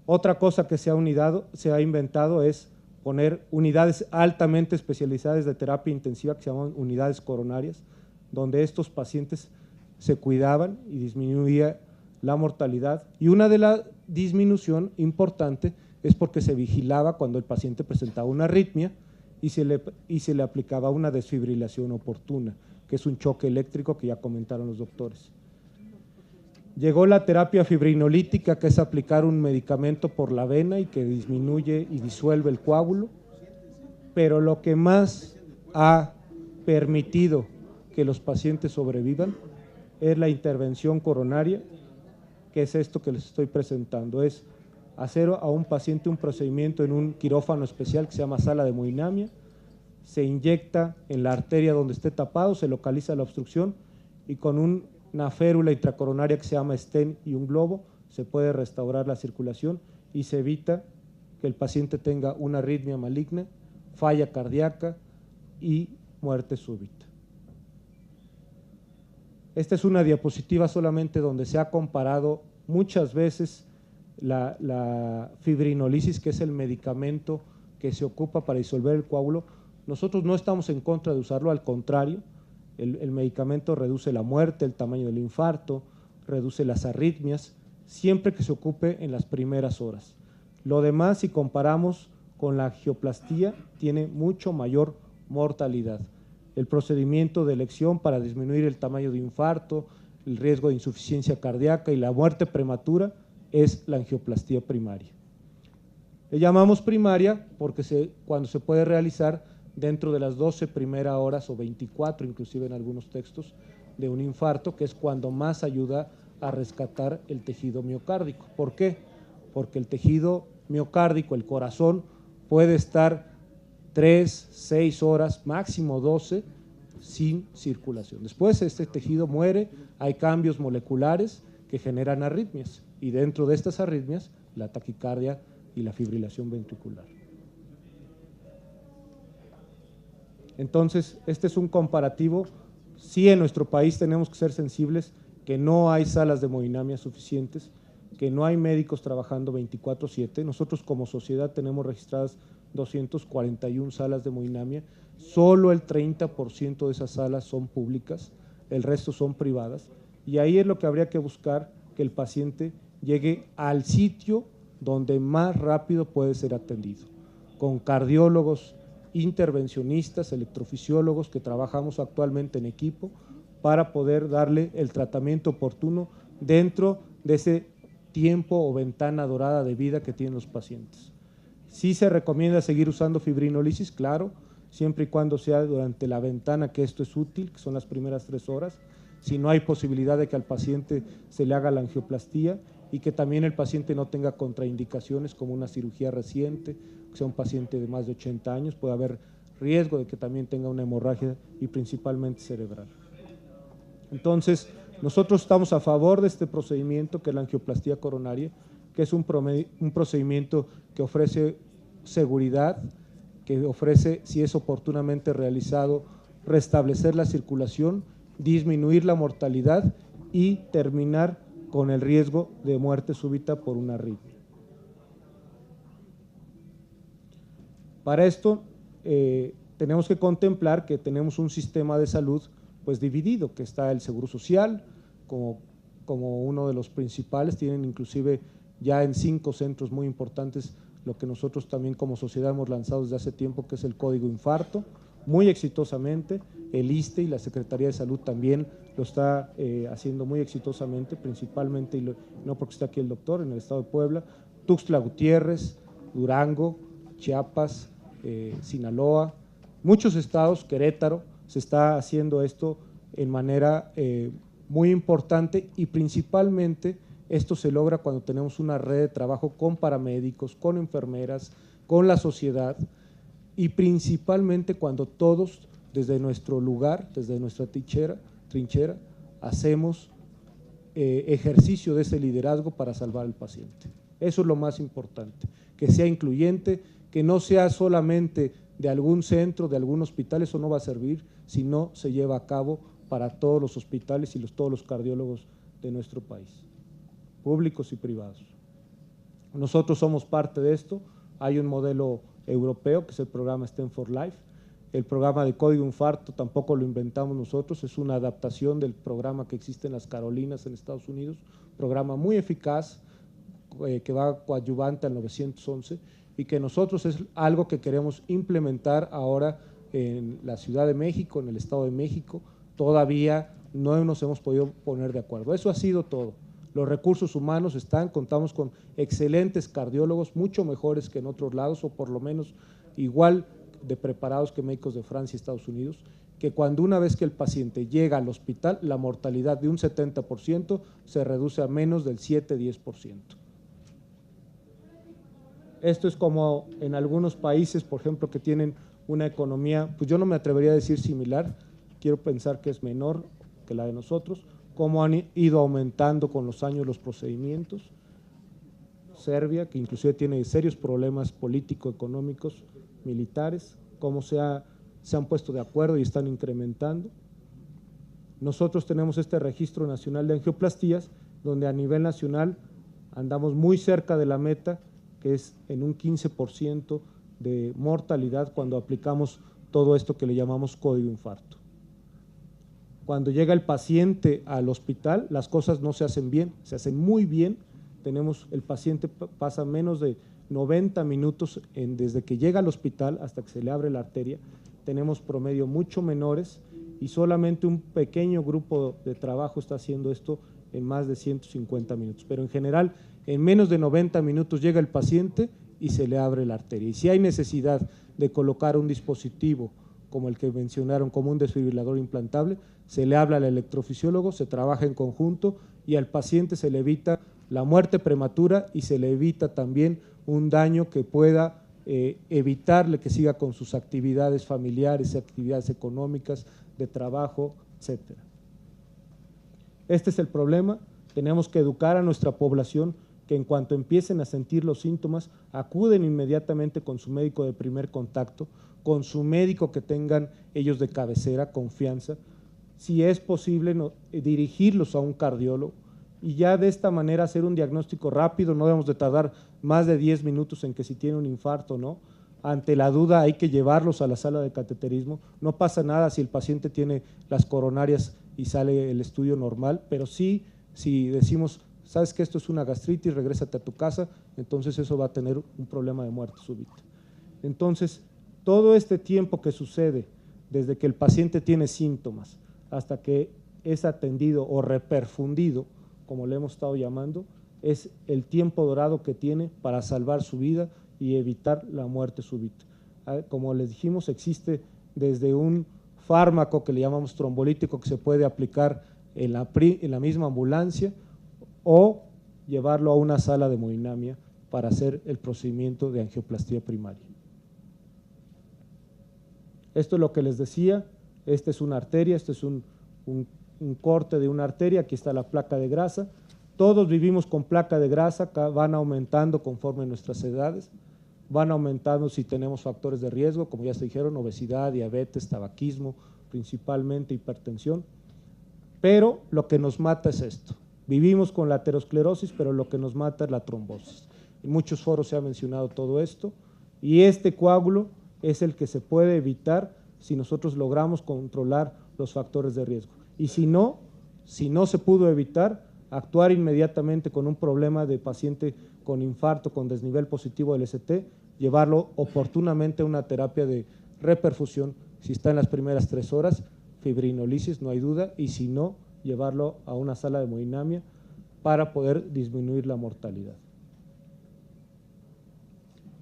Otra cosa que se ha inventado es poner unidades altamente especializadas de terapia intensiva que se llaman unidades coronarias, donde estos pacientes se cuidaban y disminuía la mortalidad. Y una de la disminución importante es porque se vigilaba cuando el paciente presentaba una arritmia y se le aplicaba una desfibrilación oportuna, que es un choque eléctrico que ya comentaron los doctores. Llegó la terapia fibrinolítica, que es aplicar un medicamento por la vena y que disminuye y disuelve el coágulo, pero lo que más ha permitido que los pacientes sobrevivan es la intervención coronaria, que es esto que les estoy presentando, es hacer a un paciente un procedimiento en un quirófano especial que se llama sala de hemodinamia, se inyecta en la arteria donde esté tapado, se localiza la obstrucción y con una férula intracoronaria que se llama stent y un globo se puede restaurar la circulación y se evita que el paciente tenga una arritmia maligna, falla cardíaca y muerte súbita. Esta es una diapositiva solamente donde se ha comparado muchas veces la fibrinolisis, que es el medicamento que se ocupa para disolver el coágulo. Nosotros no estamos en contra de usarlo, al contrario, el medicamento reduce la muerte, el tamaño del infarto, reduce las arritmias, siempre que se ocupe en las primeras horas. Lo demás, si comparamos con la angioplastía, tiene mucho mayor mortalidad. El procedimiento de elección para disminuir el tamaño de infarto, el riesgo de insuficiencia cardíaca y la muerte prematura es la angioplastía primaria. Le llamamos primaria porque cuando se puede realizar dentro de las 12 primeras horas o 24, inclusive en algunos textos, de un infarto, que es cuando más ayuda a rescatar el tejido miocárdico. ¿Por qué? Porque el tejido miocárdico, el corazón, puede estar 3, 6 horas, máximo 12, sin circulación. Después este tejido muere, hay cambios moleculares que generan arritmias, y dentro de estas arritmias, la taquicardia y la fibrilación ventricular. Entonces, este es un comparativo. Sí, en nuestro país tenemos que ser sensibles que no hay salas de hemodinamia suficientes, que no hay médicos trabajando 24/7. Nosotros como sociedad tenemos registradas 241 salas de hemodinamia, solo el 30% de esas salas son públicas, el resto son privadas, y ahí es lo que habría que buscar, que el paciente llegue al sitio donde más rápido puede ser atendido, con cardiólogos, intervencionistas, electrofisiólogos que trabajamos actualmente en equipo para poder darle el tratamiento oportuno dentro de ese tiempo o ventana dorada de vida que tienen los pacientes. Sí se recomienda seguir usando fibrinolisis, claro, siempre y cuando sea durante la ventana que esto es útil, que son las primeras 3 horas, si no hay posibilidad de que al paciente se le haga la angioplastía y que también el paciente no tenga contraindicaciones como una cirugía reciente, que sea un paciente de más de 80 años, puede haber riesgo de que también tenga una hemorragia y principalmente cerebral. Entonces, nosotros estamos a favor de este procedimiento que es la angioplastía coronaria, que es un procedimiento que ofrece seguridad, que ofrece, si es oportunamente realizado, restablecer la circulación, disminuir la mortalidad y terminar con el riesgo de muerte súbita por una arritmia. Para esto tenemos que contemplar que tenemos un sistema de salud pues dividido, que está el Seguro Social como uno de los principales, tienen inclusive ya en 5 centros muy importantes lo que nosotros también como sociedad hemos lanzado desde hace tiempo, que es el Código Infarto, muy exitosamente. El ISSSTE y la Secretaría de Salud también lo está haciendo muy exitosamente, principalmente, y no porque esté aquí el doctor, en el estado de Puebla, Tuxtla Gutiérrez, Durango, Chiapas, Sinaloa, muchos estados, Querétaro, se está haciendo esto en manera muy importante, y principalmente esto se logra cuando tenemos una red de trabajo con paramédicos, con enfermeras, con la sociedad, y principalmente cuando todos desde nuestro lugar, desde nuestra trinchera, hacemos ejercicio de ese liderazgo para salvar al paciente. Eso es lo más importante, que sea incluyente, que no sea solamente de algún centro, de algún hospital. Eso no va a servir si no se lleva a cabo para todos los hospitales y todos los cardiólogos de nuestro país, públicos y privados. Nosotros somos parte de esto. Hay un modelo europeo que es el programa STEM for Life. El programa de Código Infarto tampoco lo inventamos nosotros, es una adaptación del programa que existe en las Carolinas en Estados Unidos, programa muy eficaz que va coadyuvante al 911, y que nosotros es algo que queremos implementar ahora en la Ciudad de México, en el Estado de México. Todavía no nos hemos podido poner de acuerdo. Eso ha sido todo. Los recursos humanos están, contamos con excelentes cardiólogos, mucho mejores que en otros lados, o por lo menos igual de preparados que médicos de Francia y Estados Unidos, que cuando una vez que el paciente llega al hospital, la mortalidad de un 70% se reduce a menos del 7-10%. Esto es como en algunos países, por ejemplo, que tienen una economía, pues yo no me atrevería a decir similar, quiero pensar que es menor que la de nosotros, cómo han ido aumentando con los años los procedimientos. Serbia, que inclusive tiene serios problemas político-económicos, militares, cómo se han puesto de acuerdo y están incrementando. Nosotros tenemos este Registro Nacional de Angioplastías, donde a nivel nacional andamos muy cerca de la meta, que es en un 15% de mortalidad cuando aplicamos todo esto que le llamamos código infarto. Cuando llega el paciente al hospital, las cosas no se hacen bien, se hacen muy bien. El paciente pasa menos de 90 minutos desde que llega al hospital hasta que se le abre la arteria. Tenemos promedio mucho menores y solamente un pequeño grupo de trabajo está haciendo esto en más de 150 minutos. Pero en general, en menos de 90 minutos llega el paciente y se le abre la arteria. Y si hay necesidad de colocar un dispositivo como el que mencionaron, como un desfibrilador implantable, se le habla al electrofisiólogo, se trabaja en conjunto y al paciente se le evita la muerte prematura y se le evita también un daño que pueda evitarle que siga con sus actividades familiares, actividades económicas, de trabajo, etcétera. Este es el problema. Tenemos que educar a nuestra población que en cuanto empiecen a sentir los síntomas, acuden inmediatamente con su médico de primer contacto, con su médico que tengan ellos de cabecera, confianza, si es posible dirigirlos a un cardiólogo y ya de esta manera hacer un diagnóstico rápido. No debemos de tardar más de 10 minutos en que si tiene un infarto o no. Ante la duda hay que llevarlos a la sala de cateterismo. No pasa nada si el paciente tiene las coronarias y sale el estudio normal, pero sí, si decimos, sabes que esto es una gastritis, regrésate a tu casa, entonces eso va a tener un problema de muerte súbita. Entonces, todo este tiempo que sucede desde que el paciente tiene síntomas hasta que es atendido o reperfundido, como le hemos estado llamando, es el tiempo dorado que tiene para salvar su vida y evitar la muerte súbita. Como les dijimos, existe desde un fármaco que le llamamos trombolítico que se puede aplicar en la misma ambulancia o llevarlo a una sala de hemodinamia para hacer el procedimiento de angioplastía primaria. Esto es lo que les decía, esta es una arteria, este es un corte de una arteria, aquí está la placa de grasa. Todos vivimos con placa de grasa, van aumentando conforme nuestras edades, van aumentando si tenemos factores de riesgo, como ya se dijeron, obesidad, diabetes, tabaquismo, principalmente hipertensión, pero lo que nos mata es esto. Vivimos con la aterosclerosis, pero lo que nos mata es la trombosis. En muchos foros se ha mencionado todo esto y este coágulo es el que se puede evitar si nosotros logramos controlar los factores de riesgo. Y si no se pudo evitar, actuar inmediatamente con un problema de paciente con infarto, con desnivel positivo del ST, llevarlo oportunamente a una terapia de reperfusión, si está en las primeras 3 horas, fibrinolisis, no hay duda, y si no, llevarlo a una sala de hemodinamia para poder disminuir la mortalidad.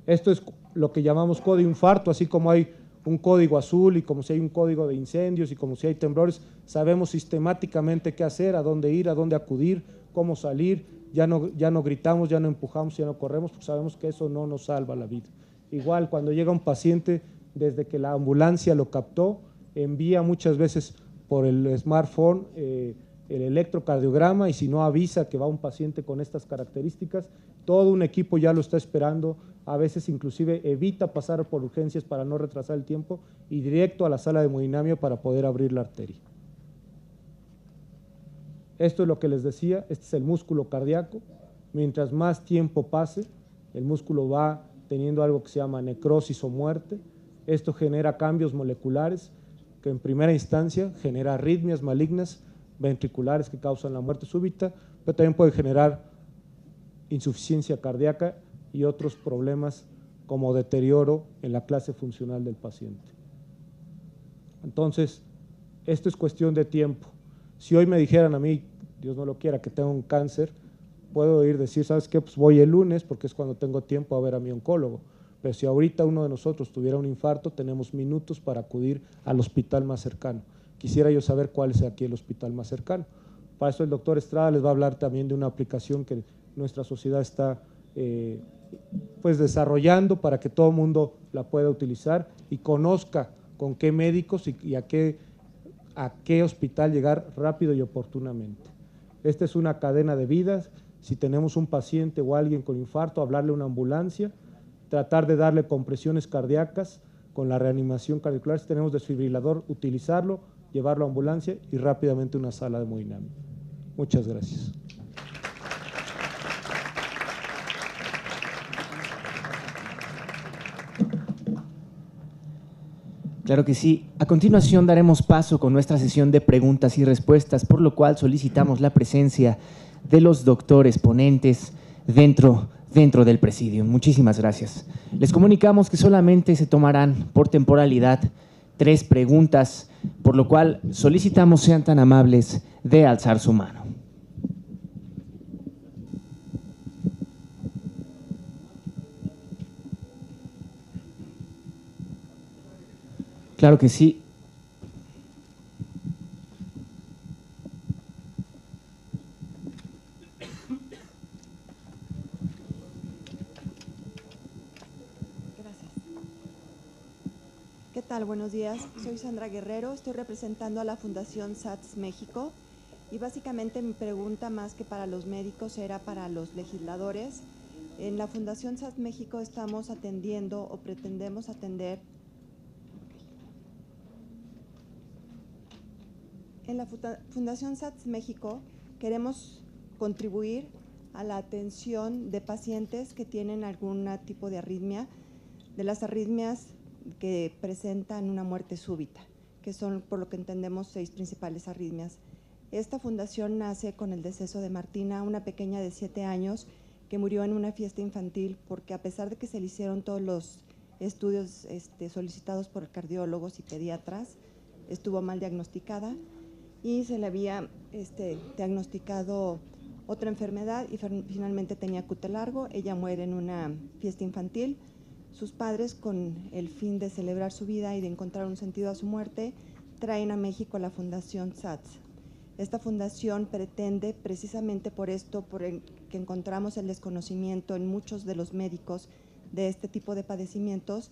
Esto es lo que llamamos código infarto, así como hay un código azul y como si hay un código de incendios y como si hay temblores, sabemos sistemáticamente qué hacer, a dónde ir, a dónde acudir, cómo salir, ya no gritamos, ya no empujamos, ya no corremos, porque sabemos que eso no nos salva la vida. Igual cuando llega un paciente, desde que la ambulancia lo captó, envía muchas veces por el smartphone el electrocardiograma y si no avisa que va un paciente con estas características, todo un equipo ya lo está esperando, a veces inclusive evita pasar por urgencias para no retrasar el tiempo y directo a la sala de hemodinamia para poder abrir la arteria. Esto es lo que les decía, este es el músculo cardíaco. Mientras más tiempo pase, el músculo va teniendo algo que se llama necrosis o muerte. Esto genera cambios moleculares que en primera instancia genera arritmias malignas ventriculares que causan la muerte súbita, pero también puede generar insuficiencia cardíaca y otros problemas como deterioro en la clase funcional del paciente. Entonces, esto es cuestión de tiempo. Si hoy me dijeran a mí, Dios no lo quiera, que tengo un cáncer, puedo ir decir, ¿sabes qué? Pues voy el lunes porque es cuando tengo tiempo a ver a mi oncólogo. Pero si ahorita uno de nosotros tuviera un infarto, tenemos minutos para acudir al hospital más cercano. Quisiera yo saber cuál es aquí el hospital más cercano. Para eso el doctor Estrada les va a hablar también de una aplicación que nuestra sociedad está pues desarrollando para que todo el mundo la pueda utilizar y conozca con qué médicos y a qué hospital llegar rápido y oportunamente. Esta es una cadena de vidas. Si tenemos un paciente o alguien con infarto, hablarle a una ambulancia, tratar de darle compresiones cardíacas con la reanimación cardiovascular. Si tenemos desfibrilador, utilizarlo, llevarlo a ambulancia y rápidamente a una sala de hemodinámica. Muchas gracias. Claro que sí. A continuación daremos paso con nuestra sesión de preguntas y respuestas, por lo cual solicitamos la presencia de los doctores ponentes dentro del presidium. Muchísimas gracias. Les comunicamos que solamente se tomarán por temporalidad 3 preguntas, por lo cual solicitamos sean tan amables de alzar su mano. Claro que sí. Gracias. ¿Qué tal? Buenos días. Soy Sandra Guerrero, estoy representando a la Fundación SATS México y básicamente mi pregunta, más que para los médicos, era para los legisladores. En la Fundación SATS México estamos atendiendo o pretendemos atender. En la Fundación SATS México queremos contribuir a la atención de pacientes que tienen algún tipo de arritmia, de las arritmias que presentan una muerte súbita, que son, por lo que entendemos, 6 principales arritmias. Esta fundación nace con el deceso de Martina, una pequeña de 7 años que murió en una fiesta infantil porque, a pesar de que se le hicieron todos los estudios solicitados por cardiólogos y pediatras, estuvo mal diagnosticada y se le había diagnosticado otra enfermedad y finalmente tenía cute largo. Ella muere en una fiesta infantil. Sus padres, con el fin de celebrar su vida y de encontrar un sentido a su muerte, traen a México la Fundación SATS. Esta fundación pretende, precisamente por esto, que encontramos el desconocimiento en muchos de los médicos de este tipo de padecimientos,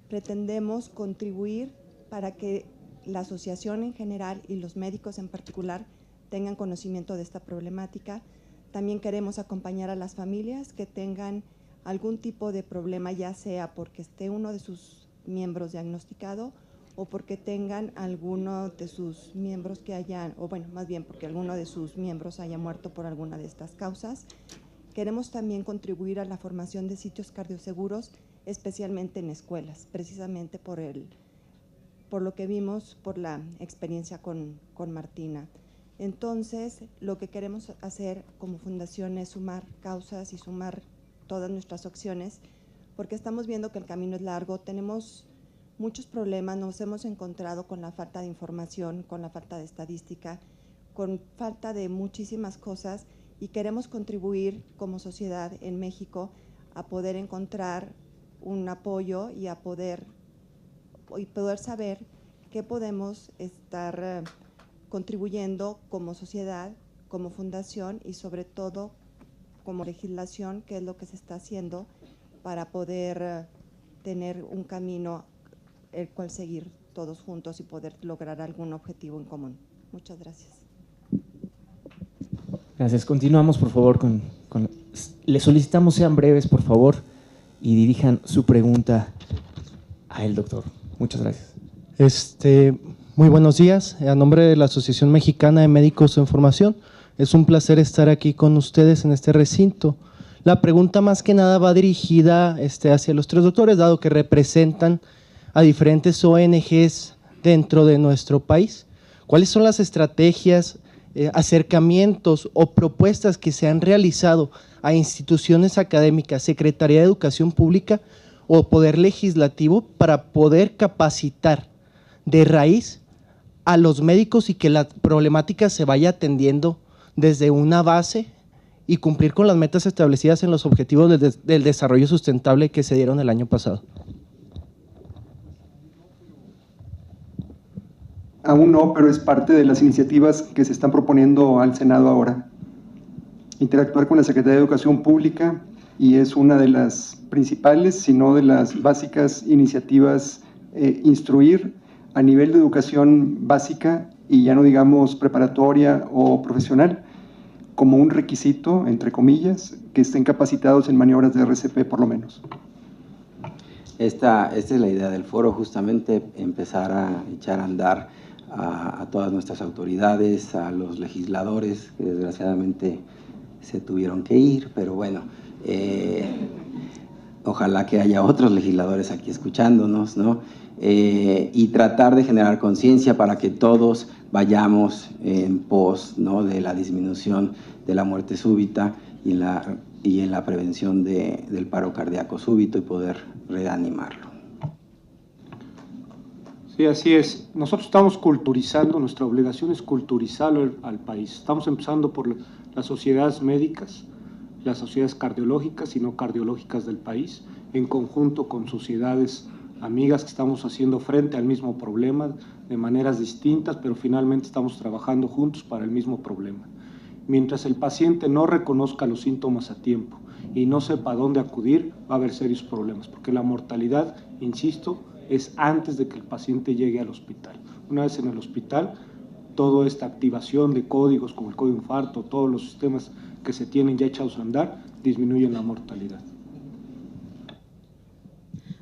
pretendemos contribuir para que la asociación en general y los médicos en particular tengan conocimiento de esta problemática. También queremos acompañar a las familias que tengan algún tipo de problema, ya sea porque esté uno de sus miembros diagnosticado o porque tengan alguno de sus miembros que hayan, o bueno, más bien porque alguno de sus miembros haya muerto por alguna de estas causas. Queremos también contribuir a la formación de sitios cardioseguros, especialmente en escuelas, precisamente por lo que vimos, por la experiencia con Martina. Entonces, lo que queremos hacer como fundación es sumar causas y sumar todas nuestras opciones, porque estamos viendo que el camino es largo, tenemos muchos problemas, nos hemos encontrado con la falta de información, con la falta de estadística, con falta de muchísimas cosas, y queremos contribuir como sociedad en México a poder encontrar un apoyo y a poder saber qué podemos estar contribuyendo como sociedad, como fundación y sobre todo como legislación, qué es lo que se está haciendo para poder tener un camino el cual seguir todos juntos y poder lograr algún objetivo en común. Muchas gracias. Gracias. Continuamos, por favor, les solicitamos sean breves, por favor, y dirijan su pregunta al doctor. Muchas gracias. Muy buenos días. A nombre de la Asociación Mexicana de Médicos en Formación, es un placer estar aquí con ustedes en este recinto. La pregunta más que nada va dirigida hacia los 3 doctores, dado que representan a diferentes ONGs dentro de nuestro país. ¿Cuáles son las estrategias, acercamientos o propuestas que se han realizado a instituciones académicas, Secretaría de Educación Pública o Poder Legislativo para poder capacitar de raíz a los médicos y que la problemática se vaya atendiendo desde una base y cumplir con las metas establecidas en los objetivos del desarrollo sustentable que se dieron el año pasado? Aún no, pero es parte de las iniciativas que se están proponiendo al Senado ahora. Interactuar con la Secretaría de Educación Pública, y es una de las principales, si no de las básicas iniciativas, instruir a nivel de educación básica y ya no digamos preparatoria o profesional, como un requisito, entre comillas, que estén capacitados en maniobras de RCP por lo menos. Esta es la idea del foro, justamente empezar a echar a andar a todas nuestras autoridades, a los legisladores, que desgraciadamente se tuvieron que ir, pero bueno, ojalá que haya otros legisladores aquí escuchándonos, ¿no? Y tratar de generar conciencia para que todos vayamos en pos, ¿no?, de la disminución de la muerte súbita y en la prevención del paro cardíaco súbito y poder reanimarlo. Sí, así es. Nosotros estamos culturizando, nuestra obligación es culturizar al país. Estamos empezando por las sociedades médicas, las sociedades cardiológicas y no cardiológicas del país, en conjunto con sociedades amigas que estamos haciendo frente al mismo problema de maneras distintas, pero finalmente estamos trabajando juntos para el mismo problema. Mientras el paciente no reconozca los síntomas a tiempo y no sepa a dónde acudir, va a haber serios problemas, porque la mortalidad, insisto, es antes de que el paciente llegue al hospital. Una vez en el hospital, toda esta activación de códigos como el código infarto, todos los sistemas que se tienen ya echados a andar, disminuyen la mortalidad.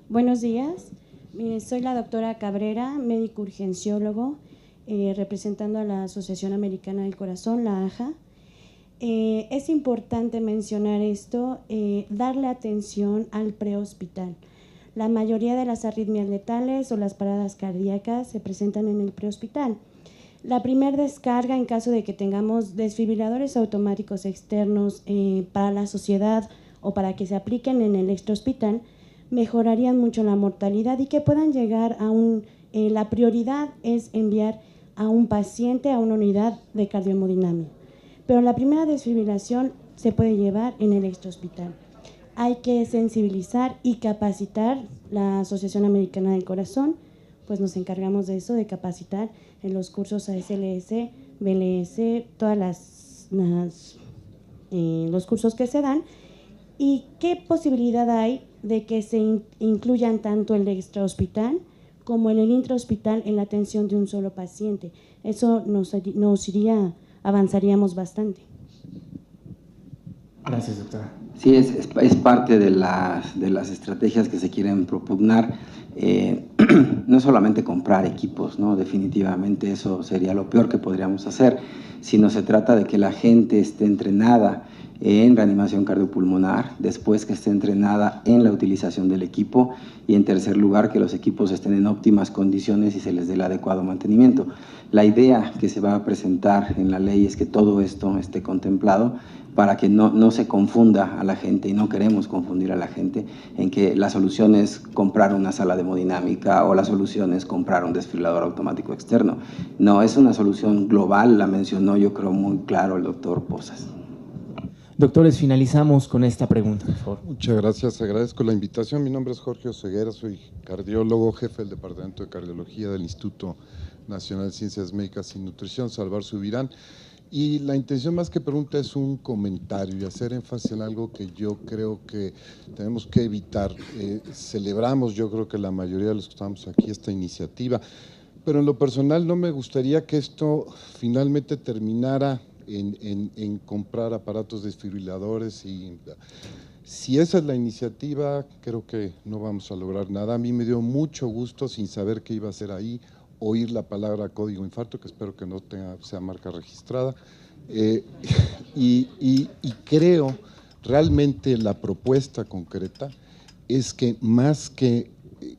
Buenos días, soy la doctora Cabrera, médico urgenciólogo, representando a la Asociación Americana del Corazón, la AJA. Es importante mencionar esto, darle atención al prehospital. La mayoría de las arritmias letales o las paradas cardíacas se presentan en el prehospital. La primera descarga, en caso de que tengamos desfibriladores automáticos externos para la sociedad o para que se apliquen en el extrahospital, mejorarían mucho la mortalidad y que puedan llegar a la prioridad es enviar a un paciente a una unidad de cardiohemodinamia. Pero la primera desfibrilación se puede llevar en el extrahospital. Hay que sensibilizar y capacitar. La Asociación Americana del Corazón, pues nos encargamos de eso, de capacitar en los cursos ASLS, BLS, todas los cursos que se dan. ¿Y qué posibilidad hay de que se incluyan tanto el extrahospital como en el intrahospital en la atención de un solo paciente? Eso avanzaríamos bastante. Gracias, doctora. Sí, es parte de las estrategias que se quieren propugnar. No solamente comprar equipos, ¿no? Definitivamente eso sería lo peor que podríamos hacer, sino se trata de que la gente esté entrenada en reanimación cardiopulmonar, después que esté entrenada en la utilización del equipo y en tercer lugar que los equipos estén en óptimas condiciones y se les dé el adecuado mantenimiento. La idea que se va a presentar en la ley es que todo esto esté contemplado para que no se confunda a la gente, y no queremos confundir a la gente en que la solución es comprar una sala de hemodinámica o la solución es comprar un desfibrilador automático externo. No, es una solución global, la mencionó yo creo muy claro el doctor Pozas. Doctores, finalizamos con esta pregunta, por favor. Muchas gracias, agradezco la invitación. Mi nombre es Jorge Oseguera, soy cardiólogo, jefe del Departamento de Cardiología del Instituto Nacional de Ciencias Médicas y Nutrición, Salvar Subirán. Y la intención más que pregunta es un comentario y hacer énfasis en algo que yo creo que tenemos que evitar. Celebramos, yo creo que la mayoría de los que estamos aquí, esta iniciativa, pero en lo personal no me gustaría que esto finalmente terminara en comprar aparatos desfibriladores. Y si esa es la iniciativa, creo que no vamos a lograr nada. A mí me dio mucho gusto, sin saber qué iba a hacer ahí, oír la palabra código infarto, que espero que no sea marca registrada, y creo realmente la propuesta concreta es que más que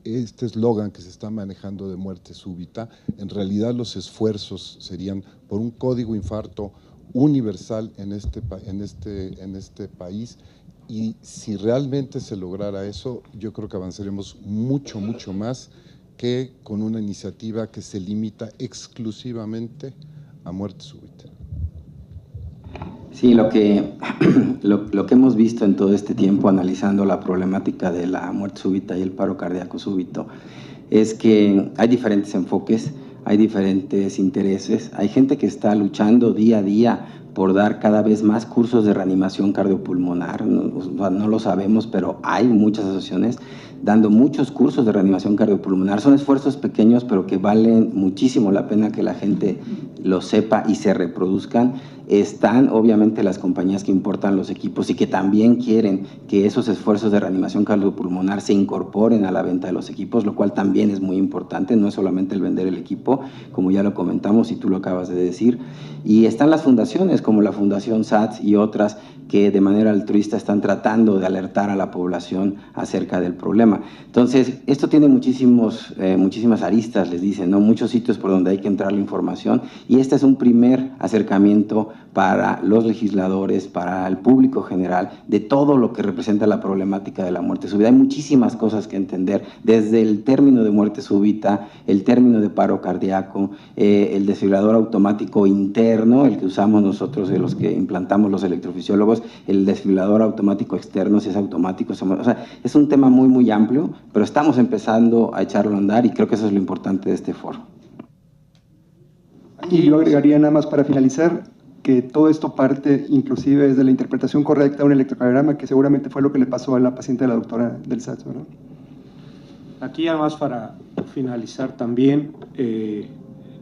este eslogan que se está manejando de muerte súbita, en realidad los esfuerzos serían por un código infarto universal en este país, y si realmente se lograra eso, yo creo que avanzaremos mucho, mucho más que con una iniciativa que se limita exclusivamente a muerte súbita. Sí, lo que hemos visto en todo este tiempo analizando la problemática de la muerte súbita y el paro cardíaco súbito es que hay diferentes enfoques, hay diferentes intereses, hay gente que está luchando día a día por dar cada vez más cursos de reanimación cardiopulmonar. No lo sabemos, pero hay muchas asociaciones dando muchos cursos de reanimación cardiopulmonar. Son esfuerzos pequeños, pero que valen muchísimo la pena que la gente lo sepa y se reproduzcan. Están obviamente las compañías que importan los equipos y que también quieren que esos esfuerzos de reanimación cardiopulmonar se incorporen a la venta de los equipos, lo cual también es muy importante. No es solamente el vender el equipo, como ya lo comentamos y tú lo acabas de decir. Y están las fundaciones como la Fundación SATS y otras que de manera altruista están tratando de alertar a la población acerca del problema. Entonces, esto tiene muchísimas aristas, les dicen, ¿no? Muchos sitios por donde hay que entrar la información, y este es un primer acercamiento para los legisladores, para el público general, de todo lo que representa la problemática de la muerte súbita. Hay muchísimas cosas que entender, desde el término de muerte súbita, el término de paro cardíaco, el desfibrilador automático interno, el que usamos nosotros, de los que implantamos los electrofisiólogos, el desfibrilador automático externo, si es automático. O sea, es un tema muy, muy amplio, pero estamos empezando a echarlo a andar y creo que eso es lo importante de este foro. Y yo agregaría nada más para finalizar que todo esto parte inclusive desde la interpretación correcta de un electrocardiograma, que seguramente fue lo que le pasó a la paciente de la doctora del SATS, ¿no? Aquí además para finalizar también,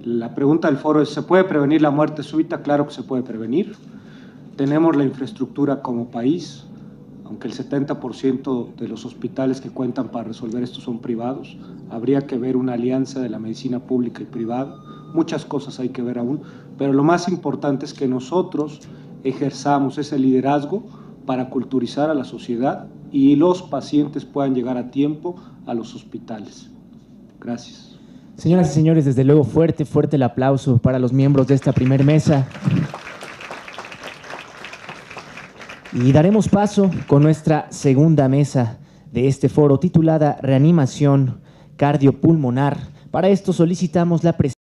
la pregunta del foro es: ¿se puede prevenir la muerte súbita? Claro que se puede prevenir. Tenemos la infraestructura como país, aunque el 70% de los hospitales que cuentan para resolver esto son privados. Habría que ver una alianza de la medicina pública y privada. Muchas cosas hay que ver aún, pero lo más importante es que nosotros ejerzamos ese liderazgo para culturizar a la sociedad y los pacientes puedan llegar a tiempo a los hospitales. Gracias. Señoras y señores, desde luego fuerte el aplauso para los miembros de esta primer mesa. Y daremos paso con nuestra segunda mesa de este foro, titulada Reanimación Cardiopulmonar. Para esto solicitamos la presencia